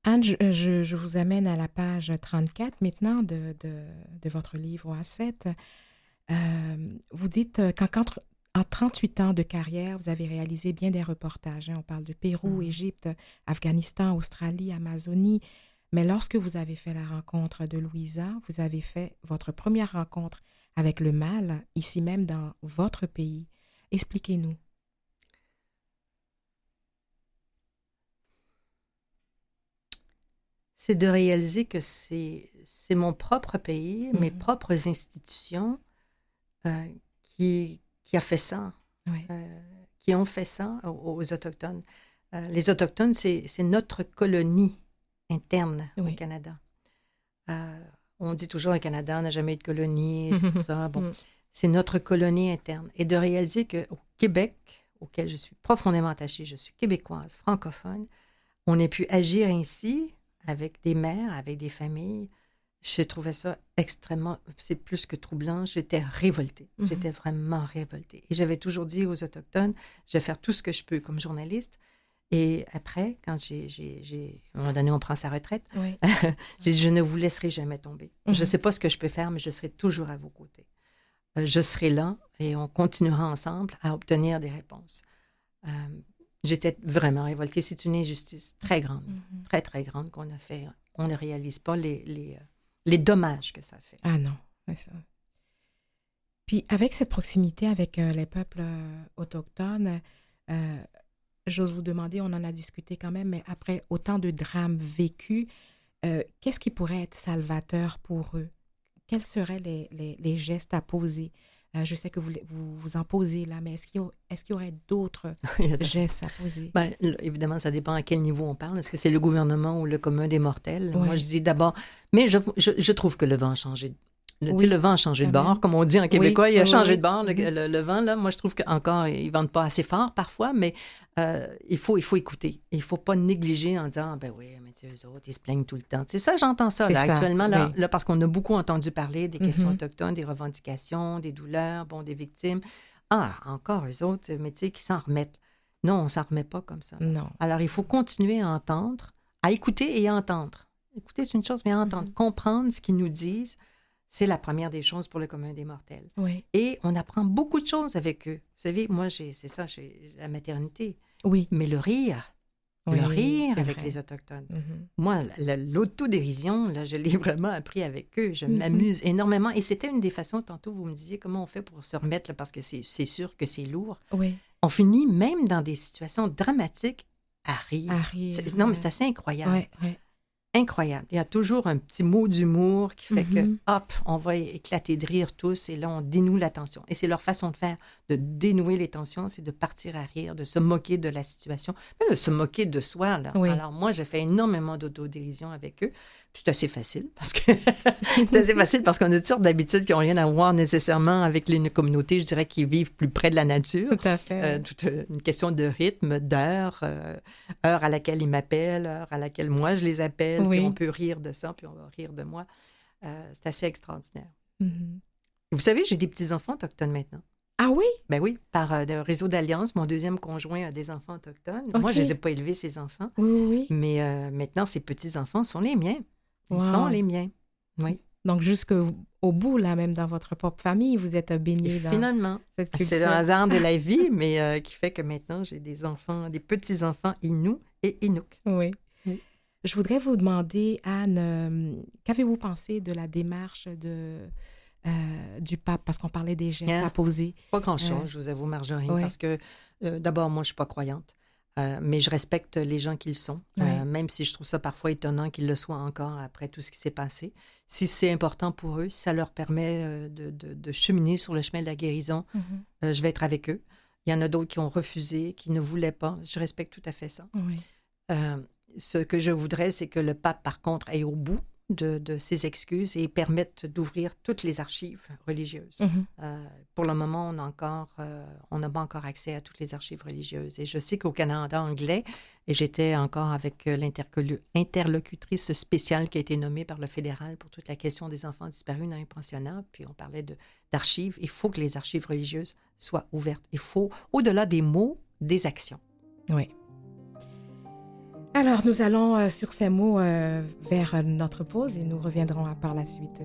Anne, je vous amène à la page 34 maintenant de votre livre A7. Vous dites qu'en 38 ans de carrière, vous avez réalisé bien des reportages. On parle de Pérou, Égypte, Afghanistan, Australie, Amazonie. Mais lorsque vous avez fait la rencontre de Louisa, vous avez fait votre première rencontre avec le mal, ici même dans votre pays. Expliquez-nous. C'est de réaliser que c'est mon propre pays, mes propres institutions qui a fait ça, qui ont fait ça aux Autochtones. Les Autochtones, c'est notre colonie interne au Canada. On dit toujours le Canada n'a jamais eu de colonie, c'est pour ça. Bon, c'est notre colonie interne. Et de réaliser qu'au Québec, auquel je suis profondément attachée, je suis québécoise, francophone, on ait pu agir ainsi avec des mères, avec des familles. Je trouvais ça extrêmement, c'est plus que troublant. J'étais révoltée. J'étais vraiment révoltée. Et j'avais toujours dit aux Autochtones, je vais faire tout ce que je peux comme journaliste. Et après, quand à un moment donné, on prend sa retraite, j'ai dit, je ne vous laisserai jamais tomber. Je ne sais pas ce que je peux faire, mais je serai toujours à vos côtés. Je serai là et on continuera ensemble à obtenir des réponses. J'étais vraiment révoltée. C'est une injustice très grande, très, très grande qu'on a fait. On ne réalise pas les dommages que ça fait. Ah non, c'est ça. Puis avec cette proximité avec les peuples autochtones, j'ose vous demander, on en a discuté quand même, mais après autant de drames vécus, qu'est-ce qui pourrait être salvateur pour eux? Quels seraient les gestes à poser? Je sais que vous en posez là, mais est-ce qu'il y aurait d'autres gestes à poser? Bien, évidemment, ça dépend à quel niveau on parle. Est-ce que c'est le gouvernement ou le commun des mortels? Moi, je dis d'abord... Mais je trouve que le vent a changé. Le vent a changé de bord, comme on dit en québécois. Il a changé de bord, le vent. Là, moi, je trouve qu'encore, ils ne vendent pas assez fort parfois, mais il faut écouter. Il ne faut pas négliger en disant, ben oui, mais eux autres, ils se plaignent tout le temps. C'est ça, j'entends ça, là, actuellement, là, parce qu'on a beaucoup entendu parler des questions autochtones, des revendications, des douleurs, des victimes. Ah, encore eux autres, mais tu sais, qui s'en remettent. Non, on ne s'en remet pas comme ça. Non. Alors, il faut continuer à entendre, à écouter et à entendre. Écouter, c'est une chose, mais à entendre, comprendre ce qu'ils nous disent. C'est la première des choses pour le commun des mortels. Oui. Et on apprend beaucoup de choses avec eux. Vous savez, moi, j'ai la maternité. Oui. Mais le rire avec vrai. les Autochtones. Moi, l'autodérision, là, je l'ai vraiment appris avec eux. Je m'amuse énormément. Et c'était une des façons, tantôt, vous me disiez comment on fait pour se remettre, là, parce que c'est sûr que c'est lourd. Oui. On finit, même dans des situations dramatiques, à rire. Non, mais c'est assez incroyable. Oui. Incroyable. Il y a toujours un petit mot d'humour qui fait que, hop, on va éclater de rire tous et là, on dénoue la tension. Et c'est leur façon de faire, de dénouer les tensions, c'est de partir à rire, de se moquer de la situation, même de se moquer de soi. Là. Oui. Alors, moi, j'ai fait énormément d'autodérision avec eux. Puis c'est assez facile parce que qu'on a toutes sortes d'habitudes qui n'ont rien à voir nécessairement avec les communautés, je dirais, qui vivent plus près de la nature. Tout à fait. Toute une question de rythme, d'heure, heure à laquelle ils m'appellent, heure à laquelle moi je les appelle, puis on peut rire de ça, puis on va rire de moi. C'est assez extraordinaire. Vous savez, j'ai des petits-enfants autochtones maintenant. Ah oui? Ben oui, par le réseau d'Alliance, mon deuxième conjoint a des enfants autochtones. Okay. Moi, je ne les ai pas élevés, ces enfants. Oui. Mais maintenant, ces petits-enfants sont les miens. Ils sont les miens. Oui. Donc, jusqu'au bout, là, même dans votre propre famille, vous êtes baigné dans Finalement, cette culture. c'est le hasard de la vie, mais qui fait que maintenant, j'ai des enfants, des petits-enfants Inuits et Inuks. Oui. Oui. Je voudrais vous demander, Anne, qu'avez-vous pensé de la démarche du pape? Parce qu'on parlait des gestes à poser. Pas grand-chose, je vous avoue, Marjorie, ouais. parce que d'abord, moi, je ne suis pas croyante, mais je respecte les gens qu'ils sont, même si je trouve ça parfois étonnant qu'ils le soient encore après tout ce qui s'est passé. Si c'est important pour eux, si ça leur permet de cheminer sur le chemin de la guérison, je vais être avec eux. Il y en a d'autres qui ont refusé, qui ne voulaient pas. Je respecte tout à fait ça. Oui. Ce que je voudrais, c'est que le pape, par contre, aille au bout de ses excuses et permette d'ouvrir toutes les archives religieuses. Pour le moment, on n'a pas encore accès à toutes les archives religieuses. Et je sais qu'au Canada anglais, et j'étais encore avec l'interlocutrice spéciale qui a été nommée par le fédéral pour toute la question des enfants disparus dans les pensionnats, puis on parlait d'archives. Il faut que les archives religieuses soient ouvertes. Il faut, au-delà des mots, des actions. Oui. Alors, nous allons sur ces mots vers notre pause et nous reviendrons par la suite.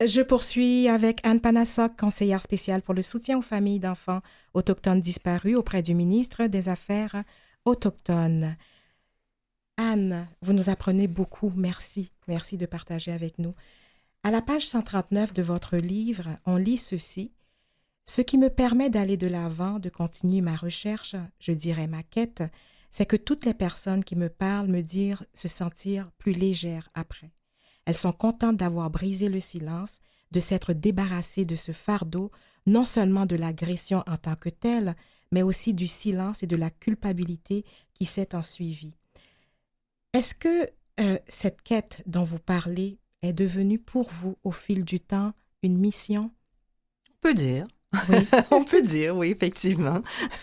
Je poursuis avec Anne Panasok, conseillère spéciale pour le soutien aux familles d'enfants autochtones disparus auprès du ministre des Affaires autochtones. Anne, vous nous apprenez beaucoup. Merci. Merci de partager avec nous. À la page 139 de votre livre, on lit ceci. Ce qui me permet d'aller de l'avant, de continuer ma recherche, je dirais ma quête, c'est que toutes les personnes qui me parlent me disent se sentir plus légère après. Elles sont contentes d'avoir brisé le silence, de s'être débarrassées de ce fardeau, non seulement de l'agression en tant que telle, mais aussi du silence et de la culpabilité qui s'est ensuivie. Est-ce que cette quête dont vous parlez est devenue pour vous, au fil du temps, une mission? On peut dire. Oui. On peut dire, oui, effectivement.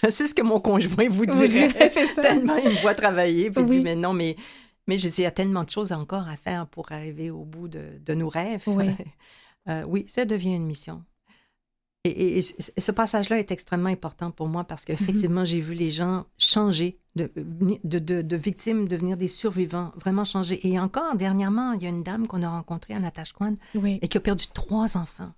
C'est ce que mon conjoint vous dirait. C'est ça. Tellement il me voit travailler, puis il Oui. dit, mais non, mais je dis, il y a tellement de choses encore à faire pour arriver au bout de nos rêves. Oui. Oui, ça devient une mission. Et ce passage-là est extrêmement important pour moi parce qu'effectivement, j'ai vu les gens changer, de victimes devenir des survivants, vraiment changer. Et encore, dernièrement, il y a une dame qu'on a rencontrée à Natashquan Oui. et qui a perdu 3 enfants.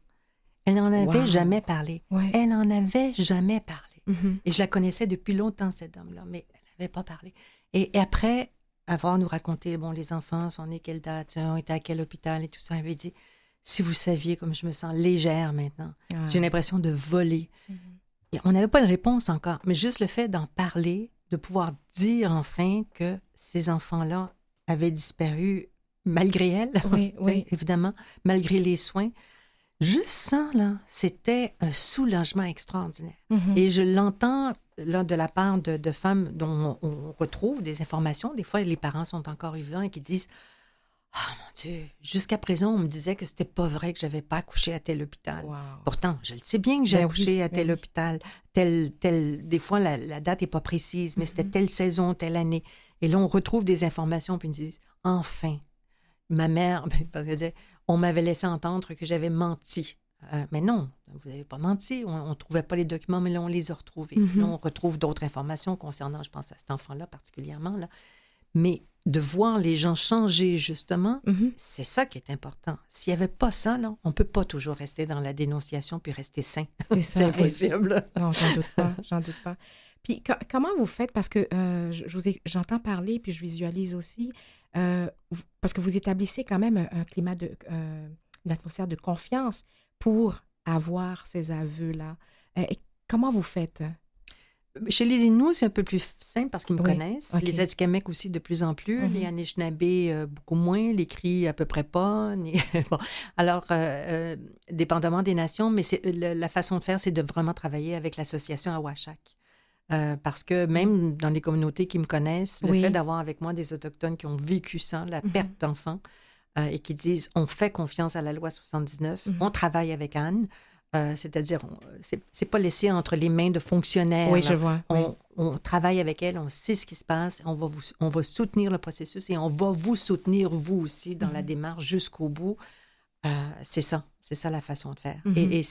Elle n'en avait jamais parlé. Ouais. Elle n'en avait jamais parlé. Mhm. Et je la connaissais depuis longtemps, cette dame-là, mais elle n'avait pas parlé. Et après avoir nous raconté, bon, les enfants sont nés quelle date, ont été à quel hôpital et tout ça, elle avait dit, si vous saviez comme je me sens légère maintenant, j'ai l'impression de voler. Et on n'avait pas de réponse encore, mais juste le fait d'en parler, de pouvoir dire enfin que ces enfants-là avaient disparu malgré elle, Oui, oui. évidemment, malgré les soins. Juste ça, là, c'était un soulagement extraordinaire. Mhm. Et je l'entends là, de la part de femmes dont on retrouve des informations. Des fois, les parents sont encore vivants et qui disent Ah, mon Dieu! Jusqu'à présent, on me disait que c'était pas vrai que j'avais pas accouché à tel hôpital. Wow. Pourtant, je le sais bien que j'ai Ben accouché oui, à tel ben oui. hôpital. Des fois, la date est pas précise, mais c'était Mhm. telle saison, telle année. Et là, on retrouve des informations, puis ils nous disent, enfin, ma mère, parce qu'elle disait, on m'avait laissé entendre que j'avais menti. Mais non, vous n'avez pas menti. On ne trouvait pas les documents, mais là, on les a retrouvés. Mhm. Là, on retrouve d'autres informations concernant, je pense, à cet enfant-là particulièrement. Là. Mais de voir les gens changer, justement, Mhm. c'est ça qui est important. S'il n'y avait pas ça, là, on ne peut pas toujours rester dans la dénonciation puis rester sain. C'est C'est ça. impossible. Non, j'en doute pas, j'en doute pas. Puis comment vous faites, parce que j'entends parler, puis je visualise aussi, parce que vous établissez quand même un climat une atmosphère de confiance pour avoir ces aveux-là. Et comment vous faites? Chez les Inuits, c'est un peu plus simple parce qu'ils me Oui, connaissent. ok. Les Atikamekw aussi de plus en plus. Mhm. Les Anishinaabe, beaucoup moins. Les Cris, à peu près pas. Bon. Alors, dépendamment des nations, mais la façon de faire, c'est de vraiment travailler avec l'association Awashak. Parce que même dans les communautés qui me connaissent, le Oui. fait d'avoir avec moi des Autochtones qui ont vécu ça, la Mhm. perte d'enfants, et qui disent on fait confiance à la loi 79, Mhm. on travaille avec Anne, c'est-à-dire c'est pas laissé entre les mains de fonctionnaires. Oui, là. je vois. Oui. On travaille avec elle, on sait ce qui se passe, on va soutenir le processus et on va vous soutenir, vous aussi, dans la Mhm. démarche jusqu'au bout. C'est ça la façon de faire. Mhm. Et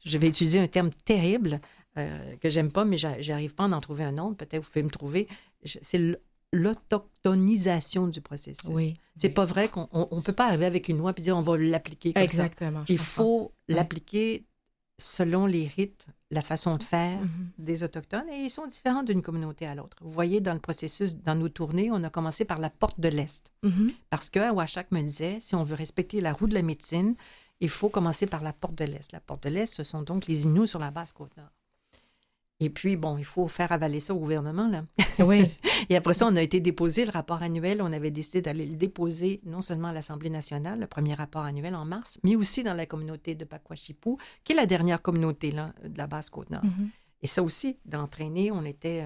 je vais utiliser un terme terrible que j'aime pas, mais j'arrive pas à en trouver un autre. Peut-être vous pouvez me trouver. C'est l'autochtonisation du processus. Oui. C'est Oui. pas vrai qu'on on peut pas arriver avec une loi et dire on va l'appliquer comme ça. Exactement. je Il comprends. faut Ouais. l'appliquer selon les rites, la façon de faire Mhm. des Autochtones, et ils sont différents d'une communauté à l'autre. Vous voyez, dans le processus, dans nos tournées, on a commencé par la porte de l'Est. Mhm. Parce que Awashak me disait, si on veut respecter la roue de la médecine, il faut commencer par la porte de l'Est. La porte de l'Est, ce sont donc les Inuits sur la Basse-Côte-Nord. Et puis, bon, il faut faire avaler ça au gouvernement, là. Oui. Et après ça, on a été déposé le rapport annuel. On avait décidé d'aller le déposer non seulement à l'Assemblée nationale, le premier rapport annuel en mars, mais aussi dans la communauté de Pakwashipu, qui est la dernière communauté là, de la Basse-Côte-Nord. Mhm. Et ça aussi, d'entraîner, on était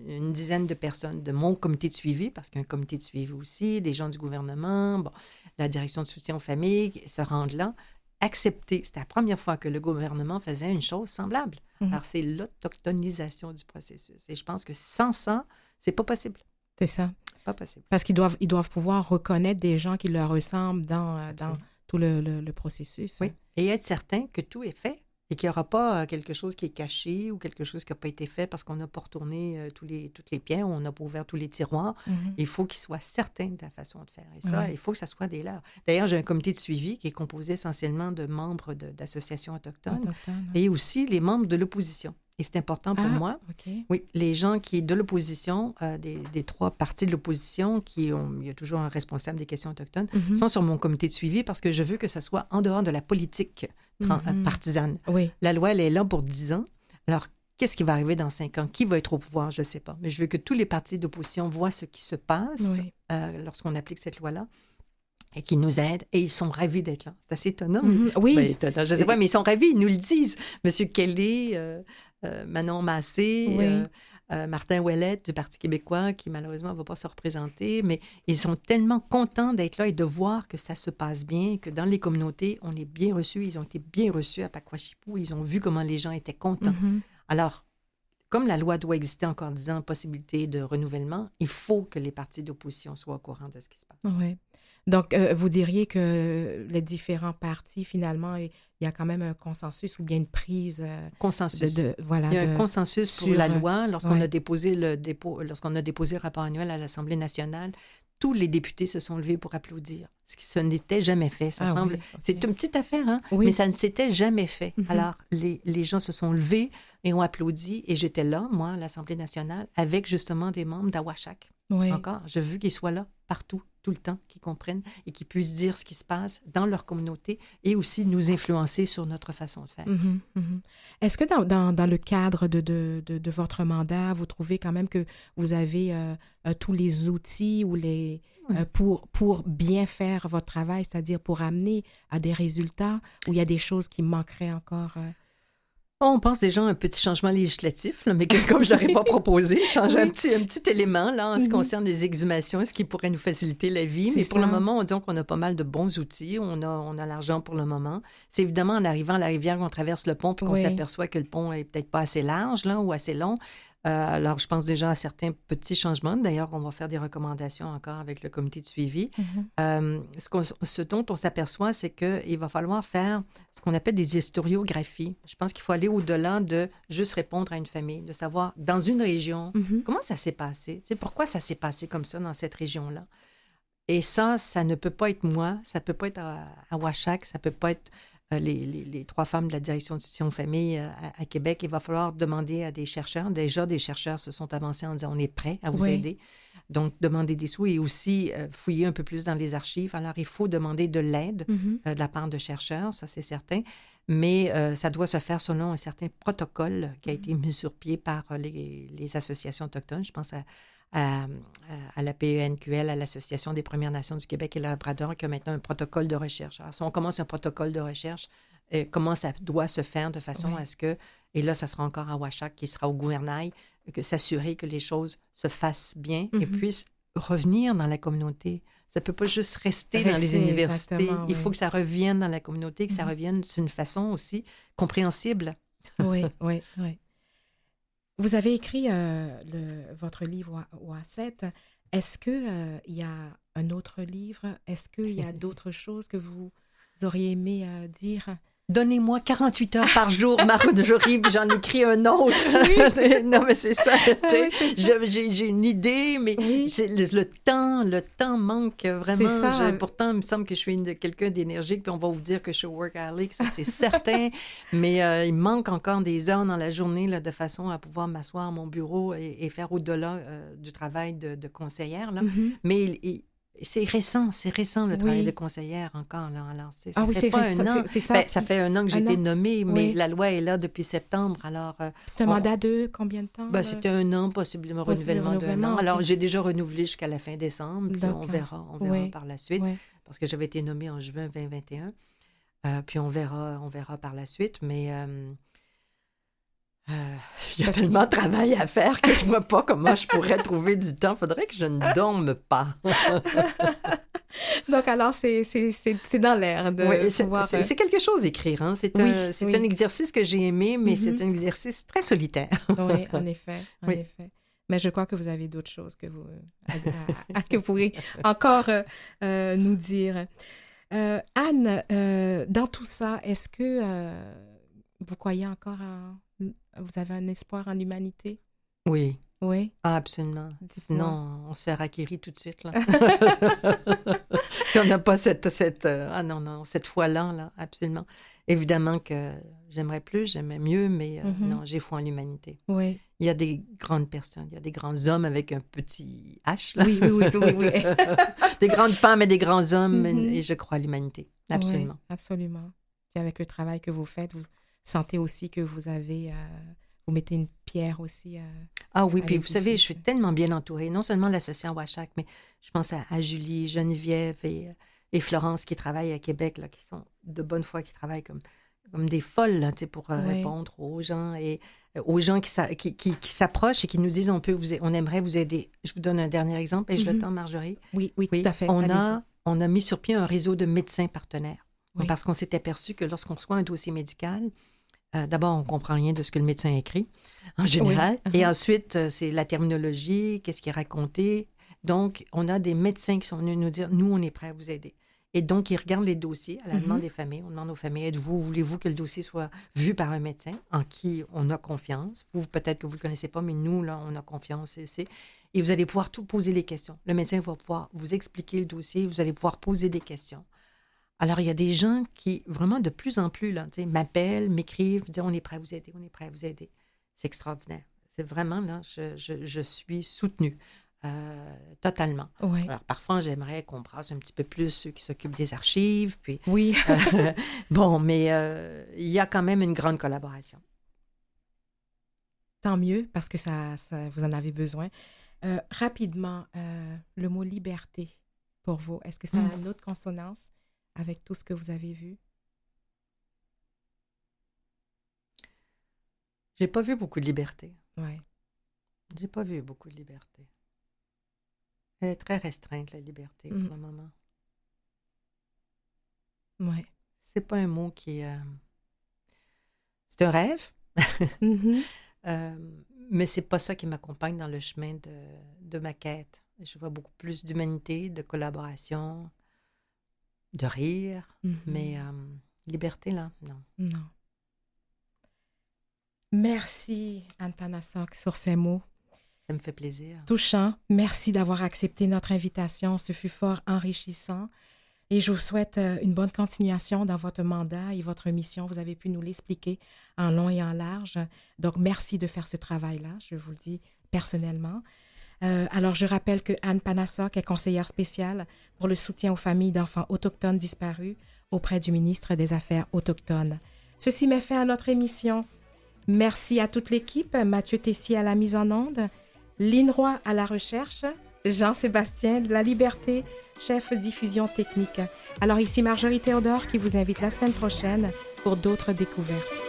une dizaine de personnes de mon comité de suivi, parce qu'il y a un comité de suivi aussi, des gens du gouvernement, bon, la direction de soutien aux familles, se rendent là, accepter. C'était la première fois que le gouvernement faisait une chose semblable. Mhm. Alors, c'est l'autochtonisation du processus. Et je pense que sans ça, c'est pas possible. C'est ça. Pas possible. Parce qu'ils doivent pouvoir reconnaître des gens qui leur ressemblent dans Absolument. tout le processus. Oui. Et être certain que tout est fait et qu'il n'y aura pas quelque chose qui est caché ou quelque chose qui n'a pas été fait parce qu'on n'a pas retourné toutes les pierres, on n'a pas ouvert tous les tiroirs. Mhm. Il faut qu'ils soient certains de la façon de faire. Et ça, Ouais. il faut que ça soit des leurs. D'ailleurs, j'ai un comité de suivi qui est composé essentiellement de membres d'associations autochtones Autochtone. et aussi les membres de l'opposition. Et c'est important pour moi. OK. Oui, les gens qui, de l'opposition, des trois partis de l'opposition, il y a toujours un responsable des questions autochtones, Mhm. sont sur mon comité de suivi parce que je veux que ça soit en dehors de la politique Mhm. partisane. Oui. La loi, elle est là pour 10 ans. Alors, qu'est-ce qui va arriver dans 5 ans? Qui va être au pouvoir? Je ne sais pas. Mais je veux que tous les partis d'opposition voient ce qui se passe Oui. lorsqu'on applique cette loi-là et qu'ils nous aident. Et ils sont ravis d'être là. C'est assez étonnant. Mhm. C'est Oui. pas étonnant. Je ne sais pas, mais ils sont ravis. Ils nous le disent. Monsieur Kelly, Manon Massé, Oui. Martin Ouellet du Parti québécois, qui malheureusement ne va pas se représenter, mais ils sont tellement contents d'être là et de voir que ça se passe bien, que dans les communautés, on est bien reçus. Ils ont été bien reçus à Pakwashipu. Ils ont vu comment les gens étaient contents. Mhm. Alors, comme la loi doit exister encore 10 ans, possibilité de renouvellement, il faut que les partis d'opposition soient au courant de ce qui se passe. Oui. Donc, vous diriez que les différents partis, finalement, il y a quand même un consensus ou bien une prise Consensus. voilà, Il y a un de- consensus pour sur, la loi. Lorsqu'on ouais. a déposé lorsqu'on a déposé le rapport annuel à l'Assemblée nationale, tous les députés se sont levés pour applaudir, ce qui se n'était jamais fait. Ça Ah semble, oui, ok. c'est une petite affaire, hein? Oui. Mais ça ne s'était jamais fait. Mhm. Alors, les gens se sont levés et ont applaudi. Et j'étais là, moi, à l'Assemblée nationale, avec justement des membres d'Awashak. Oui. Encore, je veux qu'ils soient là partout, tout le temps, qu'ils comprennent et qu'ils puissent dire ce qui se passe dans leur communauté et aussi nous influencer sur notre façon de faire. Mhm, mhm. Est-ce que dans le cadre de votre mandat, vous trouvez quand même que vous avez tous les outils ou pour bien faire votre travail, c'est-à-dire pour amener à des résultats où il y a des choses qui manqueraient encore? On pense déjà à un petit changement législatif, là, mais comme je ne l'aurais pas proposé, changer un petit élément là, en ce qui concerne les exhumations, ce qui pourrait nous faciliter la vie. Mais pour le moment, on dit qu'on a pas mal de bons outils. On a l'argent pour le moment. C'est évidemment en arrivant à la rivière qu'on traverse le pont puis qu'on s'aperçoit que le pont est peut-être pas assez large là, ou assez long. Alors, je pense déjà à certains petits changements. D'ailleurs, on va faire des recommandations encore avec le comité de suivi. Ce dont on s'aperçoit, c'est qu'il va falloir faire ce qu'on appelle des historiographies. Je pense qu'il faut aller au-delà de juste répondre à une famille, de savoir, dans une région, comment ça s'est passé? Pourquoi ça s'est passé comme ça dans cette région-là? Et ça ne peut pas être moi, ça ne peut pas être à Ouachak, ça ne peut pas être... Les 3 femmes de la direction d'institution famille à Québec, il va falloir demander à des chercheurs. Déjà, des chercheurs se sont avancés en disant on est prêts à vous aider. Donc, demander des sous et aussi fouiller un peu plus dans les archives. Alors, il faut demander de l'aide de la part de chercheurs, ça c'est certain. Mais ça doit se faire selon un certain protocole qui a été mis sur pied par les associations autochtones. Je pense à la PENQL, à l'Association des Premières Nations du Québec et le Labrador, qui a maintenant un protocole de recherche. Alors, si on commence un protocole de recherche, comment ça doit se faire de façon à ce que, et là, ça sera encore à Ouachak, qui sera au gouvernail, que s'assurer que les choses se fassent bien et puissent revenir dans la communauté. Ça ne peut pas juste rester dans les universités. Il faut que ça revienne dans la communauté, que ça revienne d'une façon aussi compréhensible. Oui. Vous avez écrit votre livre Ouasset. Est-ce qu'il y a un autre livre? Est-ce qu'il y a d'autres choses que vous auriez aimé dire? Donnez-moi 48 heures par jour, Marjorie, puis j'en écris un autre. Non, mais c'est ça. J'ai une idée, mais le temps manque vraiment. C'est ça. Pourtant, il me semble que je suis quelqu'un d'énergique, puis on va vous dire que je suis workaholic, ça c'est certain. Mais il manque encore des heures dans la journée là, de façon à pouvoir m'asseoir à mon bureau et faire au-delà du travail de conseillère. Là. Mais c'est récent le travail de conseillère encore. Là. Alors, ça fait pas un an. C'est ça. Ça fait un an que j'ai été nommée, mais la loi est là depuis septembre. Alors, c'est un mandat de combien de temps? C'était un an, possiblement renouvellement d'un an. Alors, j'ai déjà renouvelé jusqu'à la fin décembre, puis on verra par la suite, parce que j'avais été nommée en juin 2021. Puis on verra par la suite, mais... il y a tellement de travail à faire que je ne vois pas comment je pourrais trouver du temps. Il faudrait que je ne dorme pas. Donc, alors, c'est dans l'air de pouvoir... C'est quelque chose d'écrire. Hein? C'est un exercice que j'ai aimé, mais c'est un exercice très solitaire. Oui, en effet. Mais je crois que vous avez d'autres choses que vous pourrez encore nous dire. Anne, dans tout ça, est-ce que vous croyez encore vous avez un espoir en l'humanité? Oui. Oui? Ah, absolument. Sinon, on se fait harakiri tout de suite. Là. Si on n'a pas cette foi-là, là, absolument. Évidemment que j'aimerais mieux, mais non, j'ai foi en l'humanité. Oui. Il y a des grandes personnes, il y a des grands hommes avec un petit H. Là. Oui. Des grandes femmes et des grands hommes, et je crois à l'humanité. Absolument. Oui, absolument. Puis avec le travail que vous faites, vous sentez aussi que vous avez... vous mettez une pierre aussi. Ah oui, puis vous savez, je suis tellement bien entourée. Non seulement l'association Ouachak, mais je pense à Julie, Geneviève et Florence qui travaillent à Québec, là, qui sont de bonne foi, qui travaillent comme des folles là, pour répondre aux gens et aux gens qui s'approchent et qui nous disent on aimerait vous aider. Je vous donne un dernier exemple. Ai-je le temps, Marjorie? Oui, tout à fait. On a mis sur pied un réseau de médecins partenaires. Oui. Parce qu'on s'est aperçu que lorsqu'on reçoit un dossier médical, d'abord, on ne comprend rien de ce que le médecin écrit, en général. Oui. Et ensuite, c'est la terminologie, qu'est-ce qui est raconté. Donc, on a des médecins qui sont venus nous dire, nous, on est prêts à vous aider. Et donc, ils regardent les dossiers à la demande des familles. On demande aux familles, voulez-vous que le dossier soit vu par un médecin en qui on a confiance? Vous, peut-être que vous ne le connaissez pas, mais nous, là, on a confiance. Et vous allez pouvoir tout poser les questions. Le médecin va pouvoir vous expliquer le dossier, vous allez pouvoir poser des questions. Alors, il y a des gens qui, vraiment, de plus en plus, là, m'appellent, m'écrivent, disent « On est prêt à vous aider, on est prêt à vous aider. » C'est extraordinaire. C'est vraiment, là, je suis soutenue totalement. Oui. Alors, parfois, j'aimerais qu'on brasse un petit peu plus ceux qui s'occupent des archives. Puis, oui. Bon, mais il y a quand même une grande collaboration. Tant mieux, parce que ça vous en avez besoin. Rapidement, le mot « liberté » pour vous, est-ce que ça a une autre consonance avec tout ce que vous avez vu? J'ai pas vu beaucoup de liberté. Ouais. J'ai pas vu beaucoup de liberté. Elle est très restreinte, la liberté, pour le moment. Ouais. C'est pas un mot qui... c'est un rêve, Mhm. mais c'est pas ça qui m'accompagne dans le chemin de ma quête. Je vois beaucoup plus d'humanité, de collaboration, de rire, mais liberté, là, non. Non. Merci, Anne Panasok, sur ces mots Ça me fait plaisir. touchants. Merci d'avoir accepté notre invitation. Ce fut fort enrichissant. Et je vous souhaite une bonne continuation dans votre mandat et votre mission. Vous avez pu nous l'expliquer en long et en large. Donc, merci de faire ce travail-là, je vous le dis personnellement. Alors, je rappelle que Anne Panasok est conseillère spéciale pour le soutien aux familles d'enfants autochtones disparus auprès du ministre des Affaires autochtones. Ceci met fin à notre émission. Merci à toute l'équipe, Mathieu Tessier à la mise en onde, Lynn Roy à la recherche, Jean-Sébastien de la Liberté, chef diffusion technique. Alors ici Marjorie Théodore qui vous invite la semaine prochaine pour d'autres découvertes.